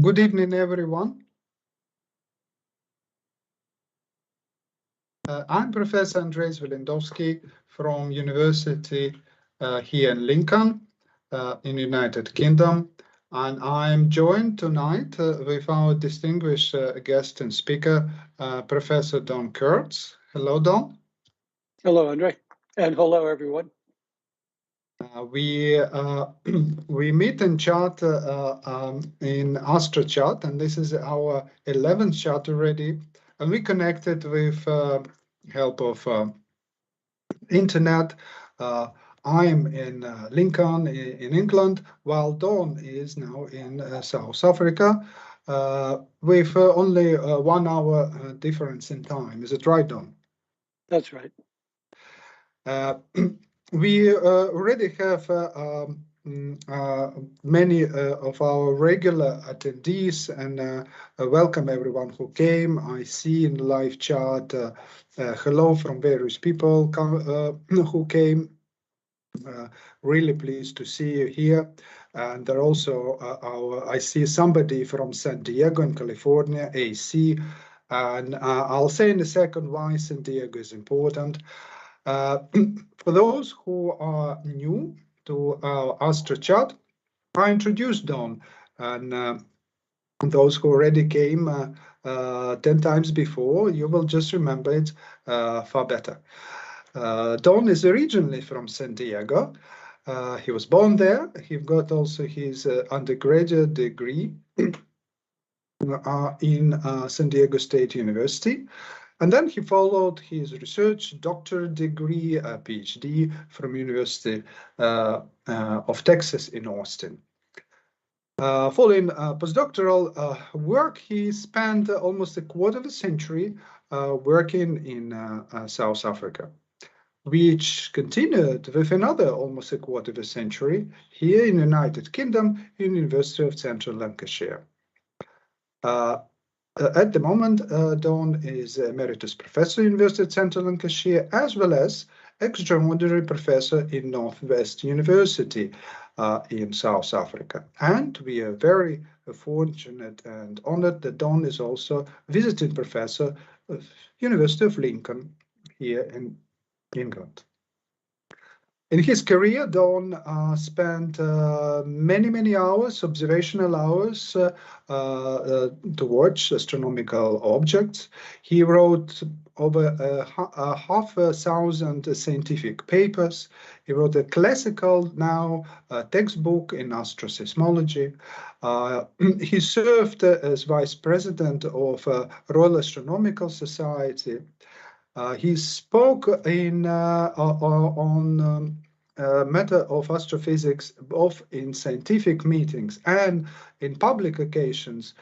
Good evening, everyone. I'm Professor Andrei Zvelindovsky from University here in Lincoln, in United Kingdom. And I'm joined tonight with our distinguished guest and speaker, Professor Don Kurtz. Hello, Don. Hello, Andrei, and hello, everyone. We meet and chat in Astro-Chat, and this is our 11th chat already. And we connected with help of internet. I'm in Lincoln in England, while Dawn is now in South Africa with only 1 hour difference in time. Is it right, Dawn? That's right. We already have many of our regular attendees, and welcome everyone who came. I see in the live chat hello from various people who came. Really pleased to see you here. And there are also I see somebody from San Diego in California, AC, and I'll say in a second why San Diego is important. For those who are new to our Astro-Chat, I introduced Don, and those who already came 10 times before, you will just remember it far better. Don is originally from San Diego. He was born there. He got also his undergraduate degree in San Diego State University. And then he followed his research doctorate degree, a PhD from University of Texas in Austin. Following postdoctoral work, he spent almost a quarter of a century working in South Africa, which continued with another almost a quarter of a century here in the United Kingdom, University of Central Lancashire. At the moment, Don is Emeritus Professor, University of Central Lancashire, as well as extraordinary professor in Northwest University in South Africa. And we are very fortunate and honored that Don is also visiting professor of University of Lincoln here in England. In his career, Don spent many hours, observational hours, to watch astronomical objects. He wrote over 5,000 scientific papers. He wrote a classical textbook in astroseismology. He served as vice president of Royal Astronomical Society. He spoke on matter of astrophysics, both in scientific meetings and in public occasions,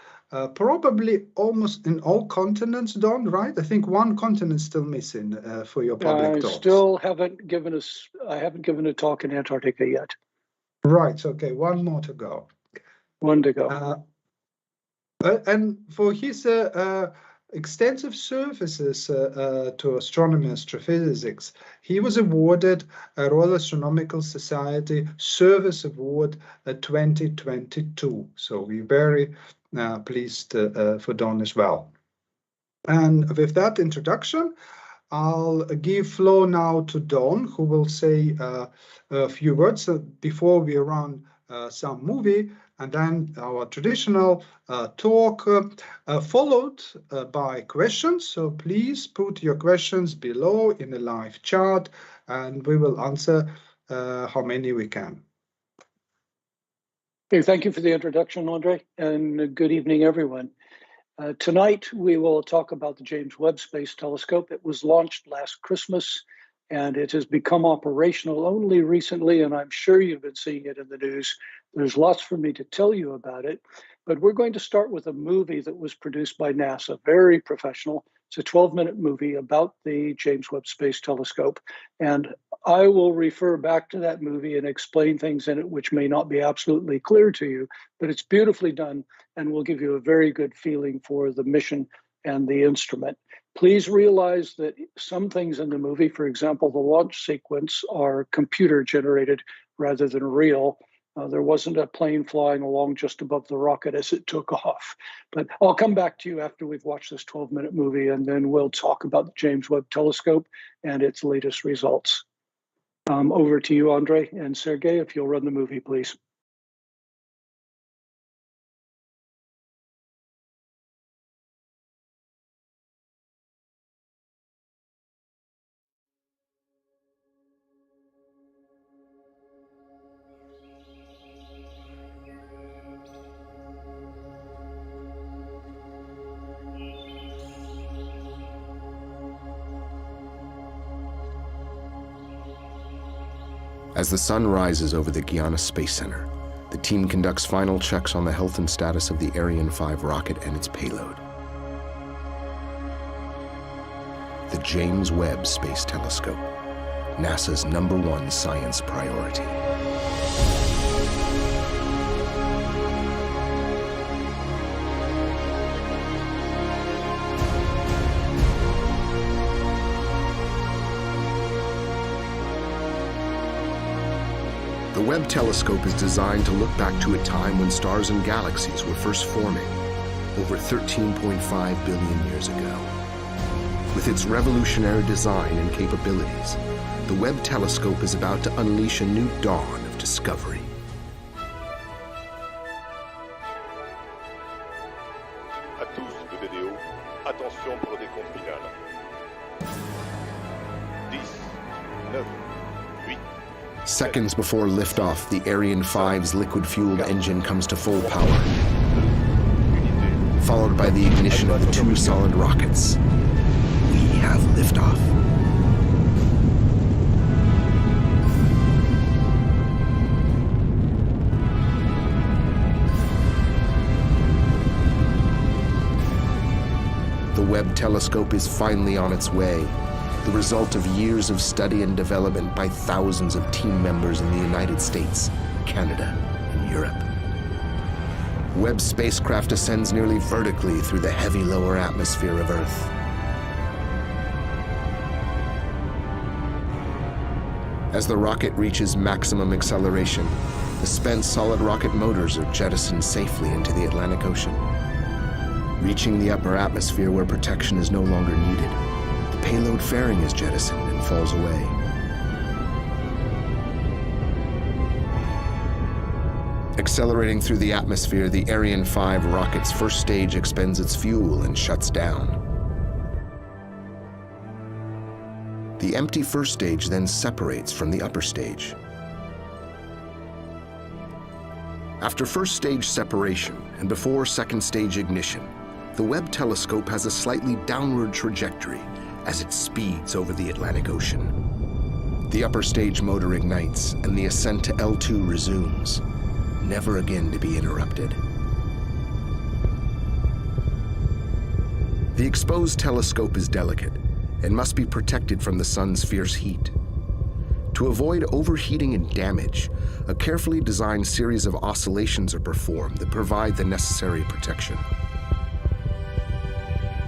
probably almost in all continents, Don, right? I think one continent still missing for your public talks. I haven't given a talk in Antarctica yet. Right, okay, one more to go. One to go. And for his extensive services to astronomy and astrophysics, he was awarded a Royal Astronomical Society Service Award 2022. So we're very pleased for Don as well. And with that introduction, I'll give floor now to Don, who will say a few words before we run some movie, and then our traditional talk followed by questions. So please put your questions below in the live chat, and we will answer how many we can. Okay, thank you for the introduction, Andrei, and good evening, everyone. Tonight, we will talk about the James Webb Space Telescope. It was launched last Christmas, and it has become operational only recently, and I'm sure you've been seeing it in the news. There's lots for me to tell you about it, but we're going to start with a movie that was produced by NASA, very professional. It's a 12-minute movie about the James Webb Space Telescope, and I will refer back to that movie and explain things in it which may not be absolutely clear to you, but it's beautifully done and will give you a very good feeling for the mission and the instrument. Please realize that some things in the movie, for example, the launch sequence, are computer generated rather than real. There wasn't a plane flying along just above the rocket as it took off. But I'll come back to you after we've watched this 12-minute movie, and then we'll talk about the James Webb Telescope and its latest results. Over to you, Andrei and Sergey, if you'll run the movie, please. As the sun rises over the Guiana Space Center, the team conducts final checks on the health and status of the Ariane 5 rocket and its payload. The James Webb Space Telescope, NASA's #1 science priority. The Webb telescope is designed to look back to a time when stars and galaxies were first forming, over 13.5 billion years ago. With its revolutionary design and capabilities, the Webb telescope is about to unleash a new dawn of discovery. À tous de vidéo, attention pour le décompte final. 10, 9, 8. Seconds before liftoff, the Ariane 5's liquid-fueled engine comes to full power, followed by the ignition of the 2 solid rockets. We have liftoff. The Webb telescope is finally on its way, the result of years of study and development by thousands of team members in the United States, Canada, and Europe. Webb spacecraft ascends nearly vertically through the heavy lower atmosphere of Earth. As the rocket reaches maximum acceleration, the spent solid rocket motors are jettisoned safely into the Atlantic Ocean. Reaching the upper atmosphere where protection is no longer needed, the payload fairing is jettisoned and falls away. Accelerating through the atmosphere, the Ariane 5 rocket's first stage expends its fuel and shuts down. The empty first stage then separates from the upper stage. After first stage separation and before second stage ignition, the Webb telescope has a slightly downward trajectory as it speeds over the Atlantic Ocean. The upper stage motor ignites and the ascent to L2 resumes, never again to be interrupted. The exposed telescope is delicate and must be protected from the sun's fierce heat. To avoid overheating and damage, a carefully designed series of oscillations are performed that provide the necessary protection.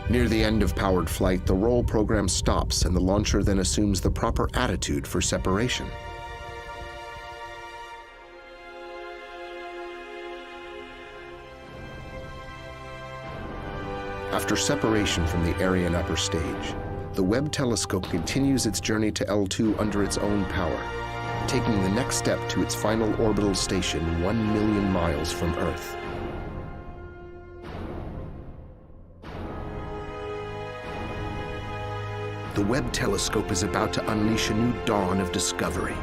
Near the end of powered flight, the roll program stops and the launcher then assumes the proper attitude for separation. After separation from the Ariane upper stage, the Webb telescope continues its journey to L2 under its own power, taking the next step to its final orbital station 1 million miles from Earth. The Webb telescope is about to unleash a new dawn of discovery.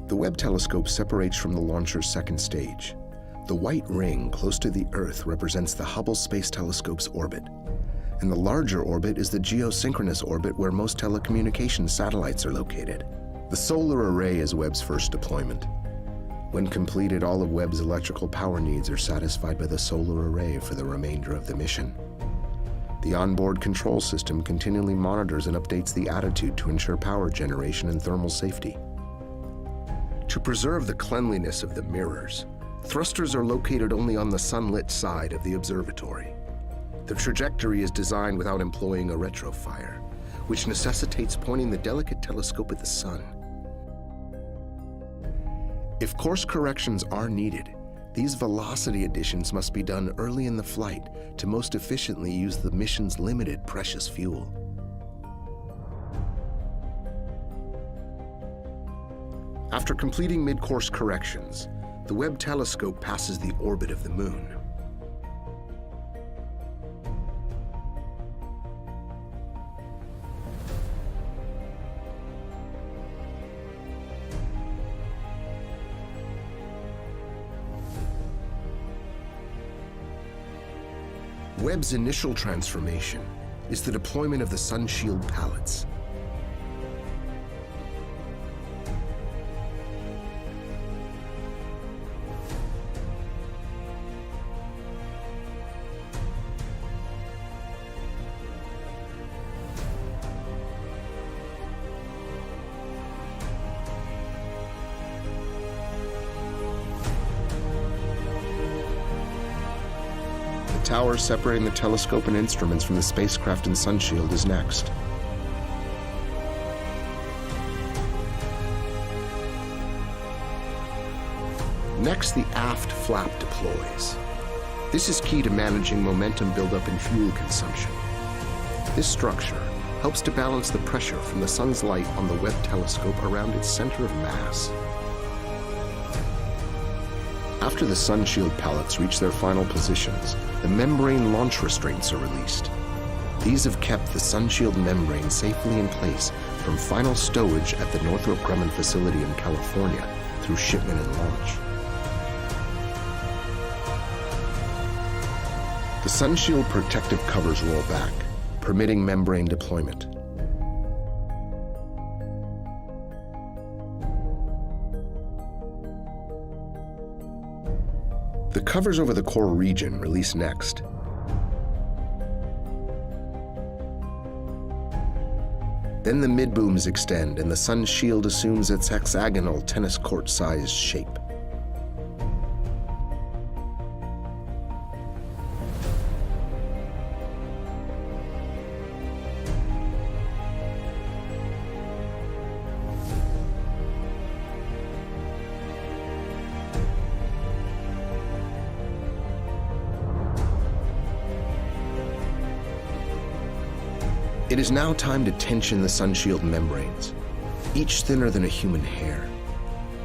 The Webb telescope separates from the launcher's second stage. The white ring close to the Earth represents the Hubble Space Telescope's orbit, and the larger orbit is the geosynchronous orbit where most telecommunications satellites are located. The solar array is Webb's first deployment. When completed, all of Webb's electrical power needs are satisfied by the solar array for the remainder of the mission. The onboard control system continually monitors and updates the attitude to ensure power generation and thermal safety. To preserve the cleanliness of the mirrors, thrusters are located only on the sunlit side of the observatory. The trajectory is designed without employing a retrofire, which necessitates pointing the delicate telescope at the sun. If course corrections are needed, these velocity additions must be done early in the flight to most efficiently use the mission's limited precious fuel. After completing mid-course corrections, the Webb telescope passes the orbit of the Moon. Webb's initial transformation is the deployment of the sunshield pallets. The tower separating the telescope and instruments from the spacecraft and sunshield is next. Next, the aft flap deploys. This is key to managing momentum buildup and fuel consumption. This structure helps to balance the pressure from the sun's light on the Webb telescope around its center of mass. After the sunshield pallets reach their final positions, the membrane launch restraints are released. These have kept the sunshield membrane safely in place from final stowage at the Northrop Grumman facility in California through shipment and launch. The sunshield protective covers roll back, permitting membrane deployment. The covers over the core region release next. Then the mid-booms extend and the sun shield assumes its hexagonal tennis court-sized shape. It is now time to tension the sunshield membranes, each thinner than a human hair,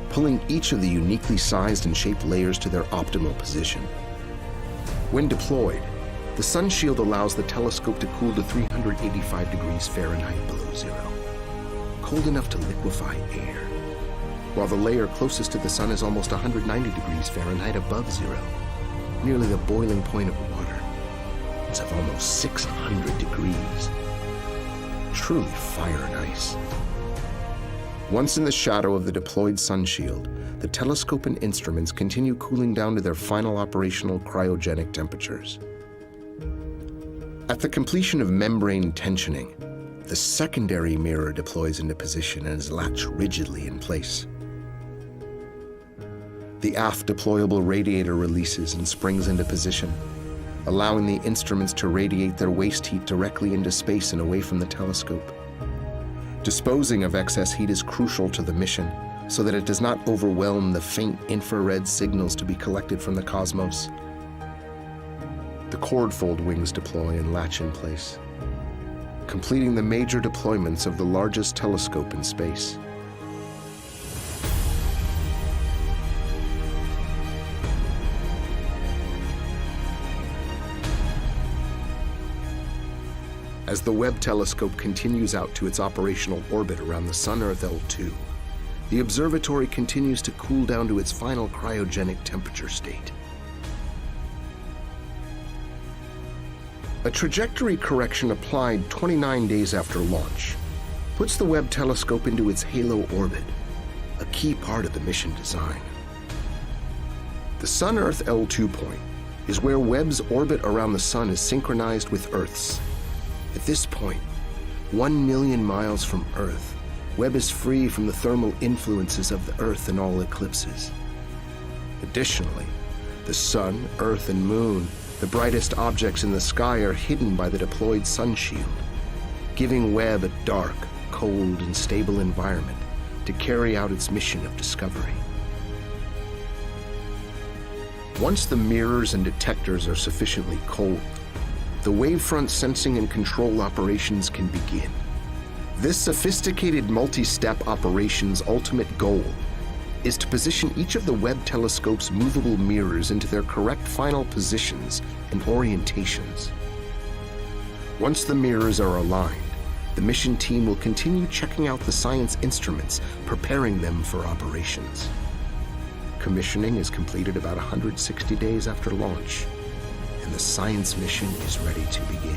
pulling each of the uniquely sized and shaped layers to their optimal position. When deployed, the sunshield allows the telescope to cool to 385 degrees Fahrenheit below zero, cold enough to liquefy air, while the layer closest to the sun is almost 190 degrees Fahrenheit above zero, nearly the boiling point of water. It's of almost 600 degrees. Truly fire and ice. Once in the shadow of the deployed sunshield, the telescope and instruments continue cooling down to their final operational cryogenic temperatures. At the completion of membrane tensioning, the secondary mirror deploys into position and is latched rigidly in place. The aft deployable radiator releases and springs into position, allowing the instruments to radiate their waste heat directly into space and away from the telescope. Disposing of excess heat is crucial to the mission so that it does not overwhelm the faint infrared signals to be collected from the cosmos. The cord-fold wings deploy and latch in place, completing the major deployments of the largest telescope in space. As the Webb telescope continues out to its operational orbit around the Sun-Earth L2, the observatory continues to cool down to its final cryogenic temperature state. A trajectory correction applied 29 days after launch puts the Webb telescope into its halo orbit, a key part of the mission design. The Sun-Earth L2 point is where Webb's orbit around the Sun is synchronized with Earth's, At this point, 1 million miles from Earth, Webb is free from the thermal influences of the Earth and all eclipses. Additionally, the Sun, Earth, and Moon, the brightest objects in the sky, are hidden by the deployed sun shield, giving Webb a dark, cold, and stable environment to carry out its mission of discovery. Once the mirrors and detectors are sufficiently cold, the wavefront sensing and control operations can begin. This sophisticated multi-step operation's ultimate goal is to position each of the Webb telescope's movable mirrors into their correct final positions and orientations. Once the mirrors are aligned, the mission team will continue checking out the science instruments, preparing them for operations. Commissioning is completed about 160 days after launch, and the science mission is ready to begin.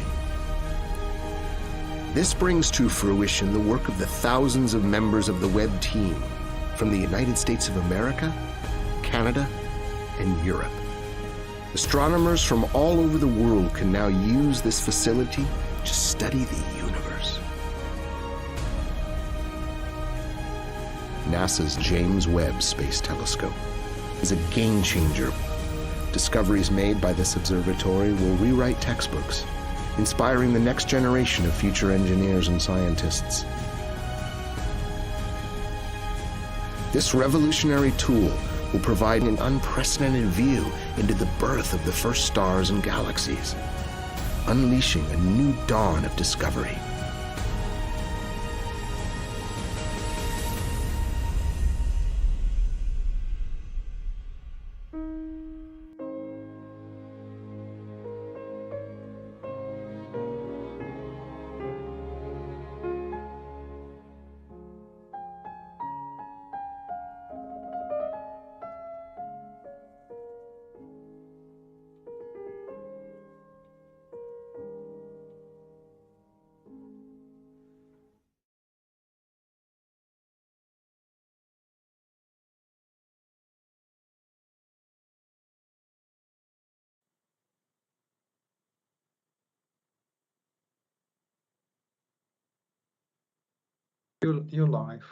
This brings to fruition the work of the thousands of members of the Webb team from the United States of America, Canada, and Europe. Astronomers from all over the world can now use this facility to study the universe. NASA's James Webb Space Telescope is a game changer. Discoveries made by this observatory will rewrite textbooks, inspiring the next generation of future engineers and scientists. This revolutionary tool will provide an unprecedented view into the birth of the first stars and galaxies, unleashing a new dawn of discovery. You're live.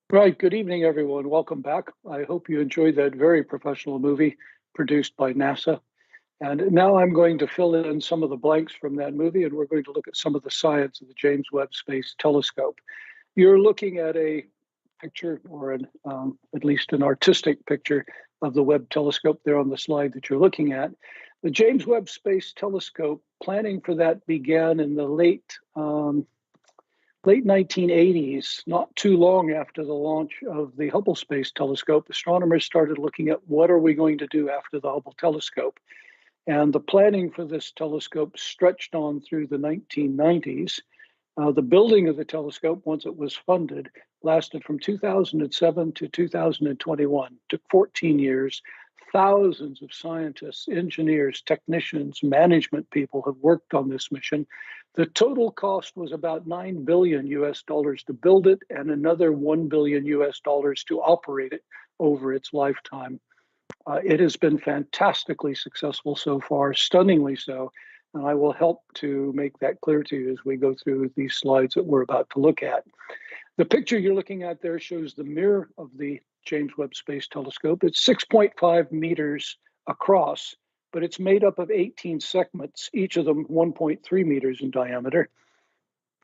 Right, good evening, everyone. Welcome back. I hope you enjoyed that very professional movie produced by NASA. And now I'm going to fill in some of the blanks from that movie, and we're going to look at some of the science of the James Webb Space Telescope. You're looking at a picture, or at least an artistic picture, of the Webb telescope there on the slide that you're looking at. The James Webb Space Telescope, planning for that began in the late 1980s, not too long after the launch of the Hubble Space Telescope. Astronomers started looking at what are we going to do after the Hubble telescope. And the planning for this telescope stretched on through the 1990s. The building of the telescope, once it was funded, lasted from 2007 to 2021. Took 14 years. Thousands of scientists, engineers, technicians, management people have worked on this mission. The total cost was about $9 billion to build it, and another $1 billion to operate it over its lifetime. It has been fantastically successful so far, stunningly so, and I will help to make that clear to you as we go through these slides that we're about to look at. The picture you're looking at there shows the mirror of the James Webb Space Telescope. It's 6.5 meters across, but it's made up of 18 segments, each of them 1.3 meters in diameter.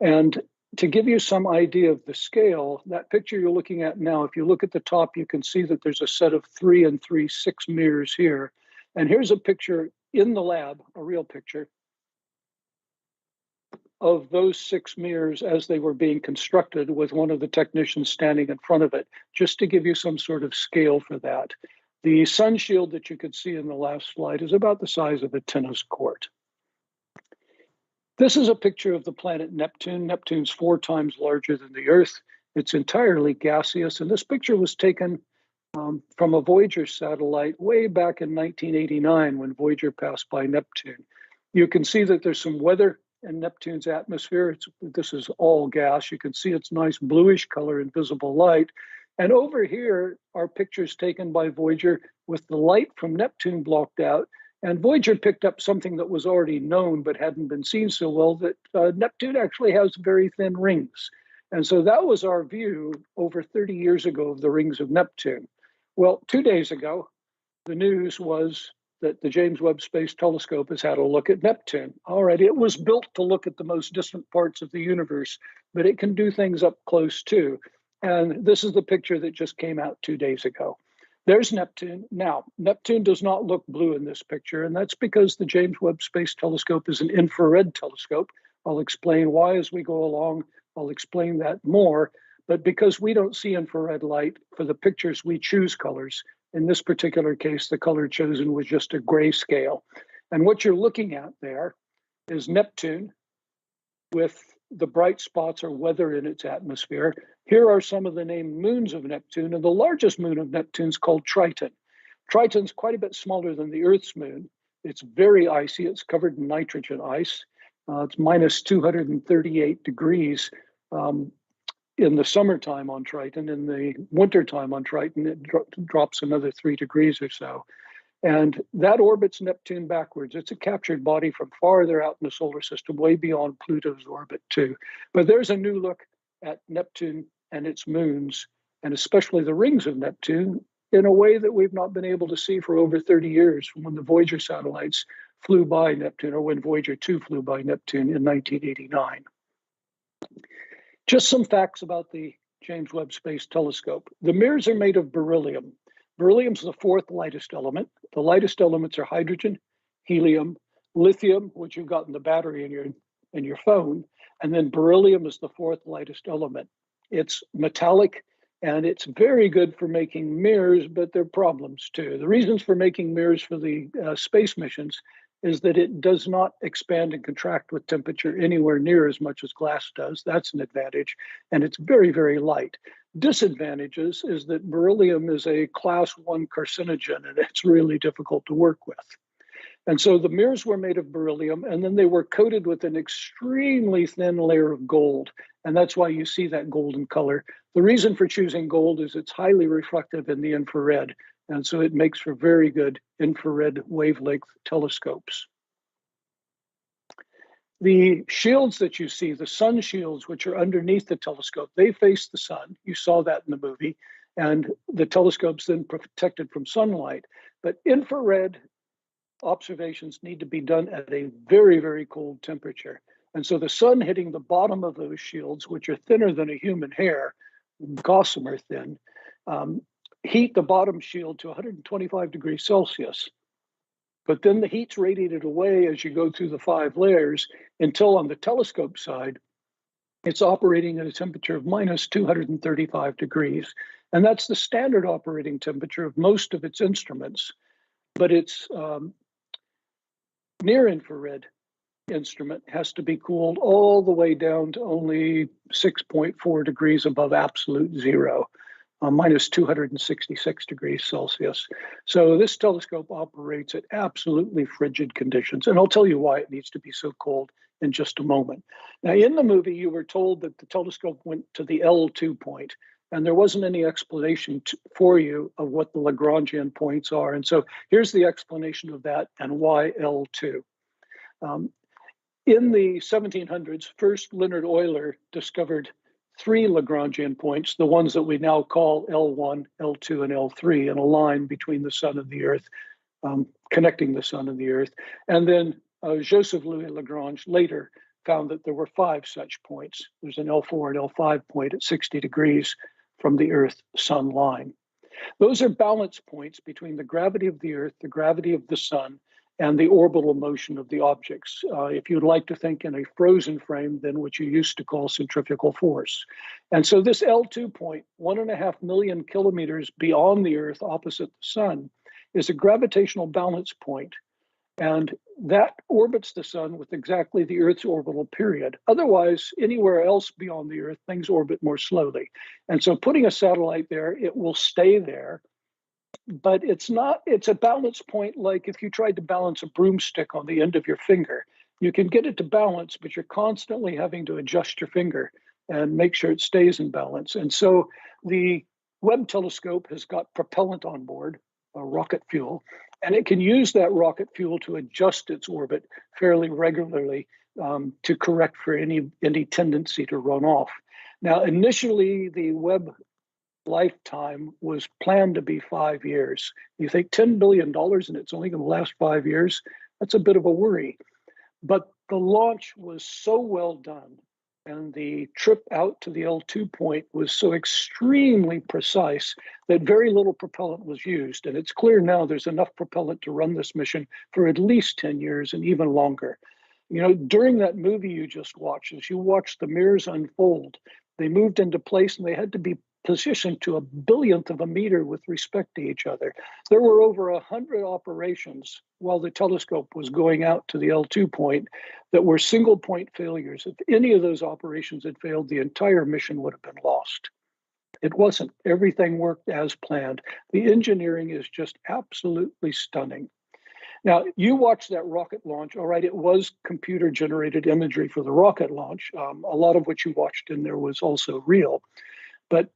And to give you some idea of the scale, that picture you're looking at now, if you look at the top, you can see that there's a set of 3 and 3, 6 mirrors here. And here's a picture in the lab, a real picture, of those 6 mirrors as they were being constructed, with one of the technicians standing in front of it, just to give you some sort of scale for that. The sun shield that you could see in the last slide is about the size of a tennis court. This is a picture of the planet Neptune. Neptune's 4 times larger than the Earth. It's entirely gaseous, and this picture was taken from a Voyager satellite way back in 1989 when Voyager passed by Neptune. You can see that there's some weather in Neptune's atmosphere. This is all gas. You can see its nice bluish color in visible light. And over here are pictures taken by Voyager with the light from Neptune blocked out And Voyager picked up something that was already known but hadn't been seen so well, that Neptune actually has very thin rings. And so that was our view over 30 years ago of the rings of Neptune. Well, 2 days ago, the news was that the James Webb Space Telescope has had a look at Neptune. All right, it was built to look at the most distant parts of the universe, but it can do things up close too. And this is the picture that just came out 2 days ago. There's Neptune. Now, Neptune does not look blue in this picture, and that's because the James Webb Space Telescope is an infrared telescope. I'll explain why as we go along. I'll explain that more. But because we don't see infrared light, for the pictures we choose colors. In this particular case, the color chosen was just a grayscale. And what you're looking at there is Neptune with the bright spots or weather in its atmosphere. Here are some of the named moons of Neptune, and the largest moon of Neptune is called Triton. Triton's quite a bit smaller than the Earth's moon. It's very icy. It's covered in nitrogen ice. It's minus 238 degrees in the summertime on Triton. In the wintertime on Triton, it drops another 3 degrees or so. And that orbits Neptune backwards. It's a captured body from farther out in the solar system, way beyond Pluto's orbit too. But there's a new look at Neptune and its moons, and especially the rings of Neptune, in a way that we've not been able to see for over 30 years, from when the Voyager satellites flew by Neptune, or when Voyager 2 flew by Neptune in 1989. Just some facts about the James Webb Space Telescope. The mirrors are made of beryllium. Beryllium is the fourth lightest element. The lightest elements are hydrogen, helium, lithium, which you've got in the battery in your phone, and then beryllium is the fourth lightest element. It's metallic, and it's very good for making mirrors, but there are problems too. The reasons for making mirrors for the space missions is that it does not expand and contract with temperature anywhere near as much as glass does. That's an advantage, and it's very, very light. Disadvantages is that beryllium is a class 1 carcinogen, and it's really difficult to work with. And so the mirrors were made of beryllium, and then they were coated with an extremely thin layer of gold. And that's why you see that golden color. The reason for choosing gold is it's highly reflective in the infrared. And so it makes for very good infrared wavelength telescopes. The shields that you see, the sun shields, which are underneath the telescope, they face the sun. You saw that in the movie. And the telescope's then protected from sunlight. But infrared observations need to be done at a very, very cold temperature. And so the sun hitting the bottom of those shields, which are thinner than a human hair, gossamer thin, heat the bottom shield to 125 degrees Celsius. But then the heat's radiated away as you go through the 5 layers until on the telescope side, it's operating at a temperature of minus 235 degrees. And that's the standard operating temperature of most of its instruments. But its near infrared instrument has to be cooled all the way down to only 6.4 degrees above absolute zero, minus 266 degrees Celsius. So this telescope operates at absolutely frigid conditions. And I'll tell you why it needs to be so cold in just a moment. Now, in the movie, you were told that the telescope went to the L2 point, and there wasn't any explanation for you of what the Lagrangian points are. And so here's the explanation of that and why L2. In the 1700s, first Leonard Euler discovered 3 Lagrangian points, the ones that we now call L1, L2, and L3, in a line between the sun and the earth, connecting the sun and the earth. And then Joseph Louis Lagrange later found that there were 5 such points. There's an L4 and L5 point at 60 degrees from the Earth-Sun line. Those are balance points between the gravity of the Earth, the gravity of the sun, and the orbital motion of the objects. If you'd like to think in a frozen frame, then what you used to call centrifugal force. And so this L2 point, 1.5 million kilometers beyond the Earth, opposite the sun, is a gravitational balance point. And that orbits the sun with exactly the Earth's orbital period. Otherwise, anywhere else beyond the Earth, things orbit more slowly. And so putting a satellite there, it will stay there. But it's a balance point like if you tried to balance a broomstick on the end of your finger. You can get it to balance, but you're constantly having to adjust your finger and make sure it stays in balance. And so the Webb telescope has got propellant on board, rocket fuel, And it can use that rocket fuel to adjust its orbit fairly regularly to correct for any tendency to run off. Now, initially, the Webb lifetime was planned to be 5 years. You think $10 billion and it's only going to last 5 years? That's a bit of a worry. But the launch was so well done, and the trip out to the L2 point was so extremely precise that very little propellant was used. And it's clear now there's enough propellant to run this mission for at least 10 years and even longer. You know, during that movie you just watched, as you watched the mirrors unfold, they moved into place and they had to be positioned to a billionth of a meter with respect to each other. There were over 100 operations while the telescope was going out to the L2 point that were single point failures. If any of those operations had failed, the entire mission would have been lost. It wasn't. Everything worked as planned. The engineering is just absolutely stunning. Now, you watched that rocket launch. All right, it was computer-generated imagery for the rocket launch. A lot of what you watched in there was also real. But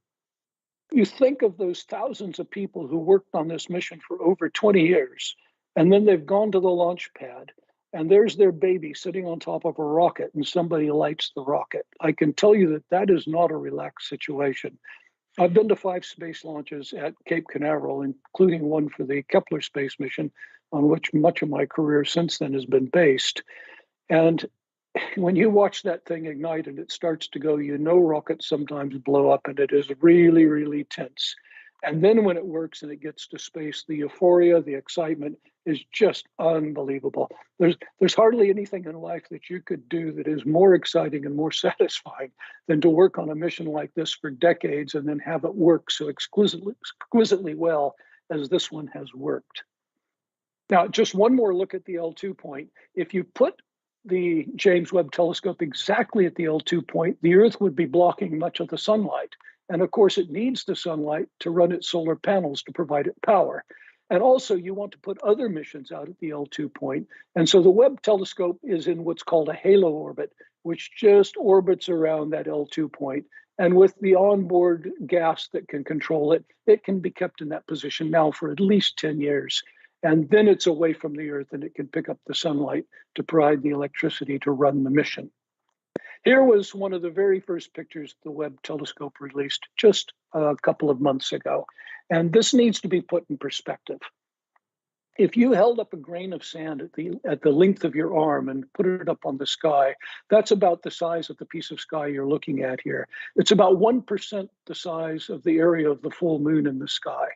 you think of those thousands of people who worked on this mission for over 20 years, and then they've gone to the launch pad, and there's their baby sitting on top of a rocket, and somebody lights the rocket. I can tell you that that is not a relaxed situation. I've been to 5 space launches at Cape Canaveral, including one for the Kepler space mission, on which much of my career since then has been based. And when you watch that thing ignite and it starts to go, you know rockets sometimes blow up, and it is really, really tense. And then when it works and it gets to space, the euphoria, the excitement is just unbelievable. There's hardly anything in life that you could do that is more exciting and more satisfying than to work on a mission like this for decades and then have it work so exquisitely well as this one has worked. Now, just one more look at the L2 point. If you put the James Webb Telescope exactly at the L2 point, the Earth would be blocking much of the sunlight. And of course, it needs the sunlight to run its solar panels to provide it power. And also, you want to put other missions out at the L2 point. And so the Webb Telescope is in what's called a halo orbit, which just orbits around that L2 point. And with the onboard gas that can control it, it can be kept in that position now for at least 10 years. And then it's away from the Earth and it can pick up the sunlight to provide the electricity to run the mission. Here was one of the very first pictures the Webb Telescope released just a couple of months ago. And this needs to be put in perspective. If you held up a grain of sand at the length of your arm and put it up on the sky, that's about the size of the piece of sky you're looking at here. It's about 1% the size of the area of the full moon in the sky.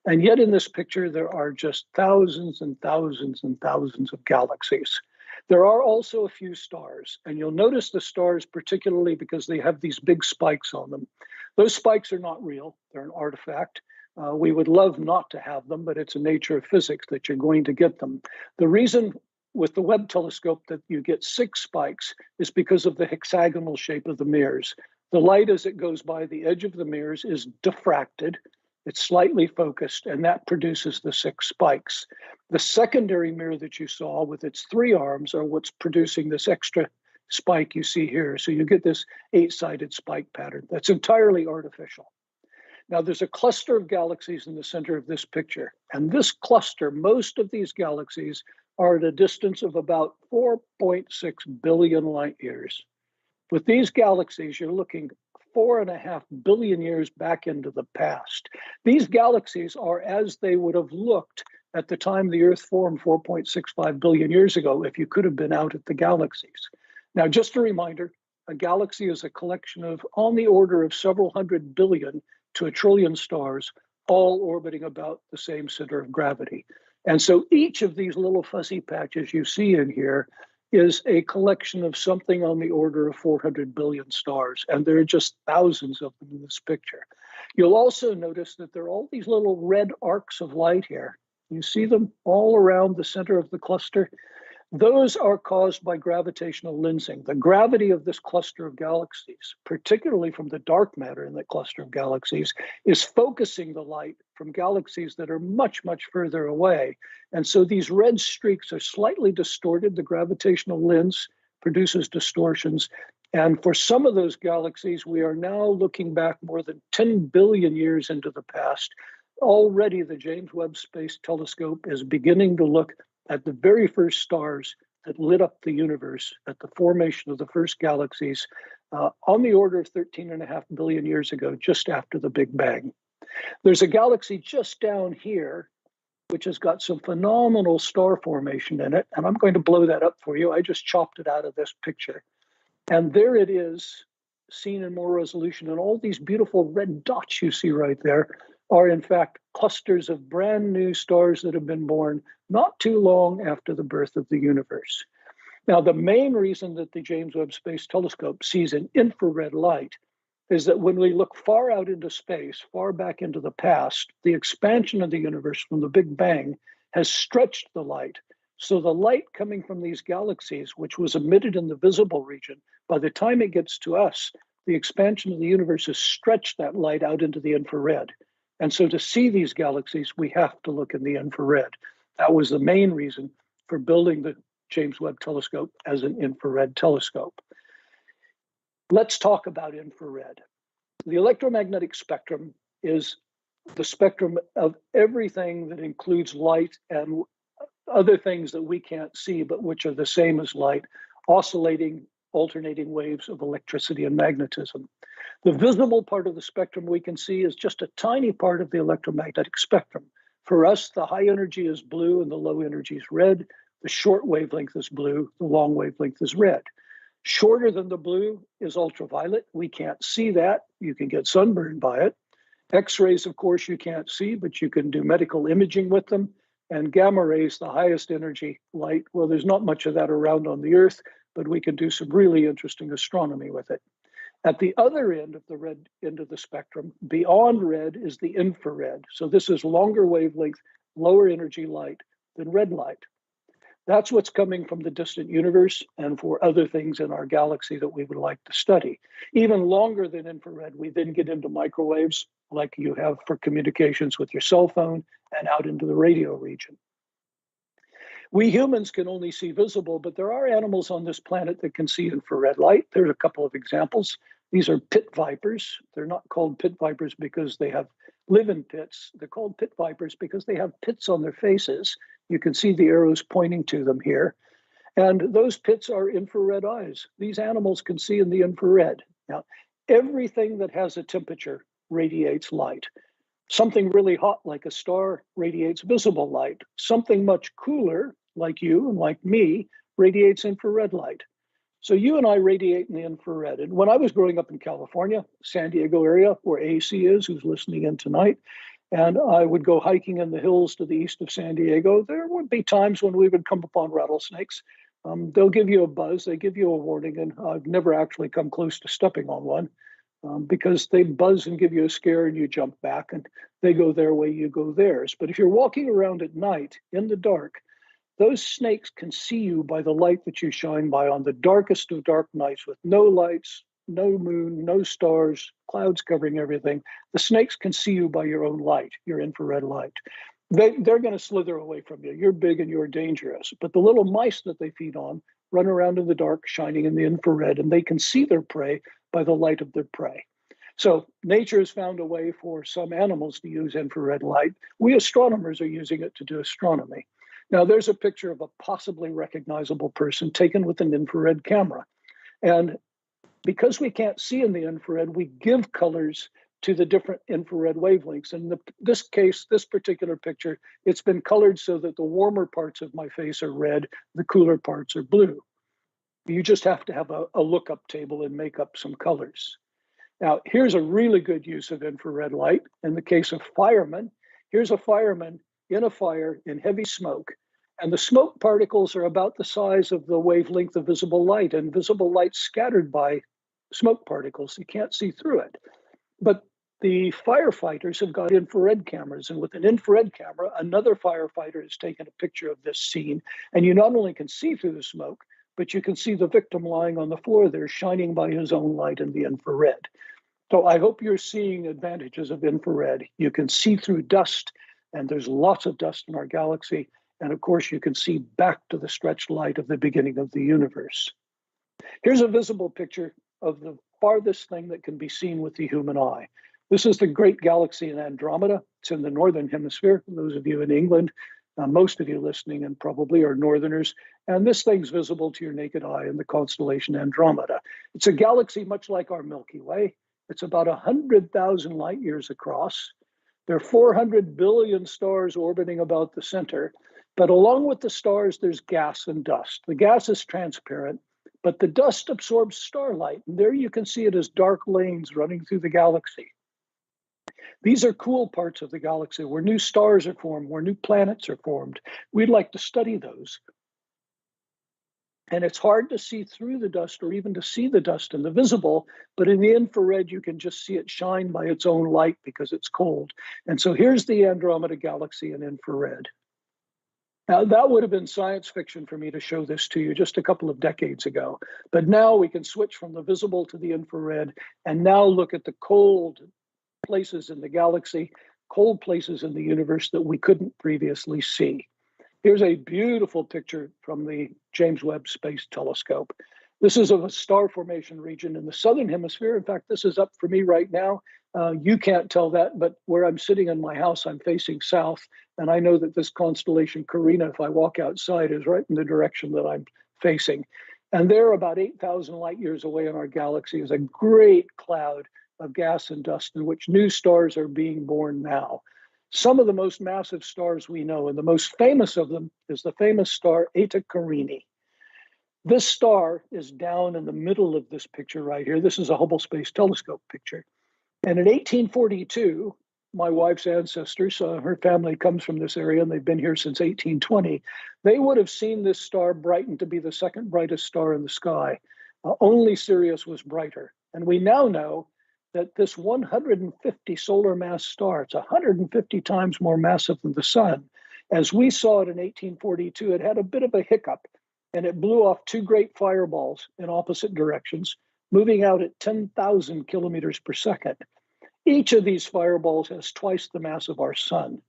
And yet in this picture, there are just thousands and thousands and thousands of galaxies. There are also a few stars, and you'll notice the stars particularly because they have these big spikes on them. Those spikes are not real, they're an artifact. We would love not to have them, but it's a nature of physics that you're going to get them. The reason with the Webb telescope that you get 6 spikes is because of the hexagonal shape of the mirrors. The light as it goes by the edge of the mirrors is diffracted. It's slightly focused, and that produces the 6 spikes. The secondary mirror that you saw with its 3 arms are what's producing this extra spike you see here. So you get this 8-sided spike pattern that's entirely artificial. Now, there's a cluster of galaxies in the center of this picture. And this cluster, most of these galaxies are at a distance of about 4.6 billion light years. With these galaxies, you're looking 4.5 billion years back into the past. These galaxies are as they would have looked at the time the Earth formed 4.65 billion years ago, if you could have been out at the galaxies. Now, just a reminder, a galaxy is a collection of on the order of several hundred billion to a trillion stars, all orbiting about the same center of gravity. And so each of these little fuzzy patches you see in here is a collection of something on the order of 400 billion stars. And there are just thousands of them in this picture. You'll also notice that there are all these little red arcs of light here. You see them all around the center of the cluster. Those are caused by gravitational lensing. The gravity of this cluster of galaxies, particularly from the dark matter in that cluster of galaxies, is focusing the light from galaxies that are much, much further away. And so these red streaks are slightly distorted. The gravitational lens produces distortions. And for some of those galaxies, we are now looking back more than 10 billion years into the past. Already the James Webb Space Telescope is beginning to look at the very first stars that lit up the universe at the formation of the first galaxies on the order of 13.5 billion years ago, just after the Big Bang. There's a galaxy just down here, which has got some phenomenal star formation in it. And I'm going to blow that up for you. I just chopped it out of this picture. And there it is, seen in more resolution. And all these beautiful red dots you see right there are, in fact, clusters of brand new stars that have been born not too long after the birth of the universe. Now, the main reason that the James Webb Space Telescope sees an infrared light is that when we look far out into space, far back into the past, the expansion of the universe from the Big Bang has stretched the light. So the light coming from these galaxies, which was emitted in the visible region, by the time it gets to us, the expansion of the universe has stretched that light out into the infrared. And so to see these galaxies, we have to look in the infrared. That was the main reason for building the James Webb Telescope as an infrared telescope. Let's talk about infrared. The electromagnetic spectrum is the spectrum of everything that includes light and other things that we can't see, but which are the same as light, oscillating, alternating waves of electricity and magnetism. The visible part of the spectrum we can see is just a tiny part of the electromagnetic spectrum. For us, the high energy is blue and the low energy is red. The short wavelength is blue, the long wavelength is red. Shorter than the blue is ultraviolet. We can't see that. You can get sunburned by it. X-rays, of course, you can't see, but you can do medical imaging with them. And gamma rays, the highest energy light, well, there's not much of that around on the Earth, but we can do some really interesting astronomy with it. At the other end of the red end of the spectrum, beyond red, is the infrared. So this is longer wavelength, lower energy light than red light. That's what's coming from the distant universe and for other things in our galaxy that we would like to study. Even longer than infrared, we then get into microwaves like you have for communications with your cell phone and out into the radio region. We humans can only see visible, but there are animals on this planet that can see infrared light. There's a couple of examples. These are pit vipers. They're not called pit vipers because they live in pits. They're called pit vipers because they have pits on their faces. You can see the arrows pointing to them here. And those pits are infrared eyes. These animals can see in the infrared. Now, everything that has a temperature radiates light. Something really hot like a star radiates visible light. Something much cooler, like you and like me, radiates infrared light. So you and I radiate in the infrared. And when I was growing up in California, San Diego area, where AC is, who's listening in tonight, and I would go hiking in the hills to the east of San Diego, there would be times when we would come upon rattlesnakes. They'll give you a buzz, they give you a warning, and I've never actually come close to stepping on one because they buzz and give you a scare and you jump back and they go their way, you go theirs. But if you're walking around at night in the dark, those snakes can see you by the light that you shine by on the darkest of dark nights with no lights, no moon, no stars, clouds covering everything. The snakes can see you by your own light, your infrared light. They're going to slither away from you. You're big and you're dangerous. But the little mice that they feed on run around in the dark, shining in the infrared, and they can see their prey by the light of their prey. So nature has found a way for some animals to use infrared light. We astronomers are using it to do astronomy. Now, there's a picture of a possibly recognizable person taken with an infrared camera. And because we can't see in the infrared, we give colors to the different infrared wavelengths. In this case, this particular picture, it's been colored so that the warmer parts of my face are red, the cooler parts are blue. You just have to have a lookup table and make up some colors. Now, here's a really good use of infrared light. In the case of firemen, here's a fireman in a fire in heavy smoke. And the smoke particles are about the size of the wavelength of visible light, and visible light scattered by smoke particles. You can't see through it. But the firefighters have got infrared cameras, and with an infrared camera, another firefighter has taken a picture of this scene. And you not only can see through the smoke, but you can see the victim lying on the floor there, shining by his own light in the infrared. So I hope you're seeing advantages of infrared. You can see through dust, and there's lots of dust in our galaxy. And of course, you can see back to the stretched light of the beginning of the universe. Here's a visible picture of the farthest thing that can be seen with the human eye. This is the great galaxy in Andromeda. It's in the northern hemisphere. Those of you in England, most of you listening and probably are northerners. And this thing's visible to your naked eye in the constellation Andromeda. It's a galaxy much like our Milky Way. It's about 100,000 light years across. There are 400 billion stars orbiting about the center. But along with the stars, there's gas and dust. The gas is transparent, but the dust absorbs starlight. And there you can see it as dark lanes running through the galaxy. These are cool parts of the galaxy where new stars are formed, where new planets are formed. We'd like to study those. And it's hard to see through the dust or even to see the dust in the visible, but in the infrared, you can just see it shine by its own light because it's cold. And so here's the Andromeda galaxy in infrared. Now, that would have been science fiction for me to show this to you just a couple of decades ago. But now we can switch from the visible to the infrared and now look at the cold places in the galaxy, cold places in the universe that we couldn't previously see. Here's a beautiful picture from the James Webb Space Telescope. This is of a star formation region in the southern hemisphere. In fact, this is up for me right now. You can't tell that, but where I'm sitting in my house, I'm facing south. And I know that this constellation Carina, if I walk outside, is right in the direction that I'm facing. And there, about 8,000 light years away in our galaxy, is a great cloud of gas and dust in which new stars are being born now. Some of the most massive stars we know, and the most famous of them is the famous star Eta Carini. This star is down in the middle of this picture right here. This is a Hubble Space Telescope picture. And in 1842, my wife's ancestors, her family comes from this area and they've been here since 1820. They would have seen this star brighten to be the second brightest star in the sky. Only Sirius was brighter. And we now know that this 150 solar mass star, it's 150 times more massive than the sun. As we saw it in 1842, it had a bit of a hiccup and it blew off two great fireballs in opposite directions, moving out at 10,000 kilometers per second. Each of these fireballs has twice the mass of our sun.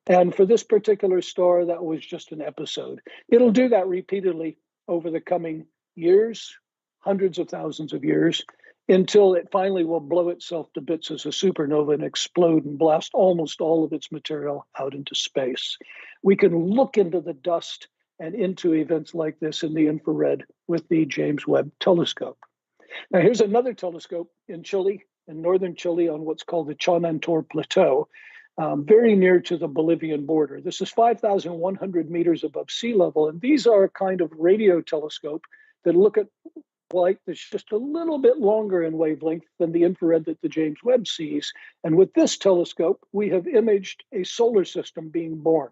And for this particular star, that was just an episode. It'll do that repeatedly over the coming years, hundreds of thousands of years, until it finally will blow itself to bits as a supernova and explode and blast almost all of its material out into space. We can look into the dust and into events like this in the infrared with the James Webb Telescope. Now, here's another telescope in Chile, in northern Chile, on what's called the Chonantor Plateau, very near to the Bolivian border. This is 5,100 meters above sea level, and these are a kind of radio telescope that look at light that's just a little bit longer in wavelength than the infrared that the James Webb sees. And with this telescope, we have imaged a solar system being born.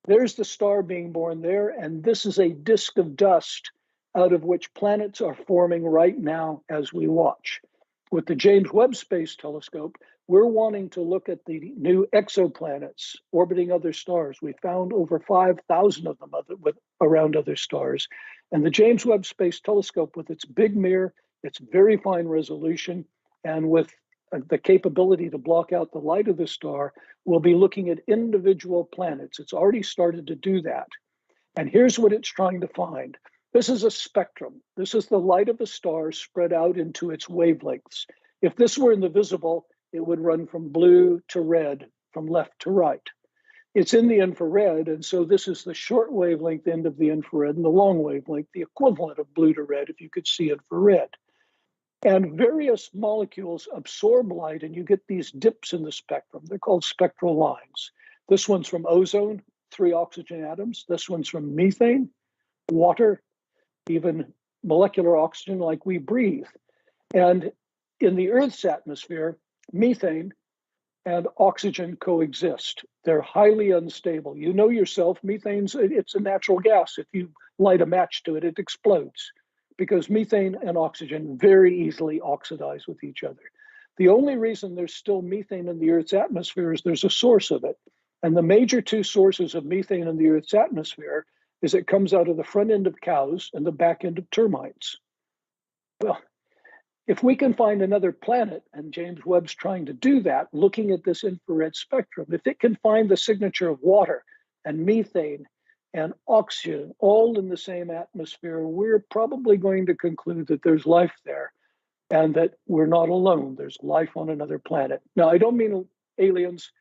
There's the star being born there, and this is a disk of dust out of which planets are forming right now as we watch. With the James Webb Space Telescope, we're wanting to look at the new exoplanets orbiting other stars. We found over 5,000 of them around other stars. And the James Webb Space Telescope, with its big mirror, its very fine resolution, and with the capability to block out the light of the star, will be looking at individual planets. It's already started to do that. And here's what it's trying to find. This is a spectrum. This is the light of a star spread out into its wavelengths. If this were in the visible, it would run from blue to red, from left to right. It's in the infrared, and so this is the short wavelength end of the infrared and the long wavelength, the equivalent of blue to red if you could see infrared. And various molecules absorb light, and you get these dips in the spectrum. They're called spectral lines. This one's from ozone, 3 oxygen atoms. This one's from methane, water, even molecular oxygen like we breathe. And in the Earth's atmosphere, methane and oxygen coexist. They're highly unstable. You know yourself, it's a natural gas. If you light a match to it, it explodes because methane and oxygen very easily oxidize with each other. The only reason there's still methane in the Earth's atmosphere is there's a source of it. And the major two sources of methane in the Earth's atmosphere is it comes out of the front end of cows and the back end of termites. Well, if we can find another planet, and James Webb's trying to do that, looking at this infrared spectrum, if it can find the signature of water and methane and oxygen all in the same atmosphere, we're probably going to conclude that there's life there. and that we're not alone. There's life on another planet. Now, I don't mean aliens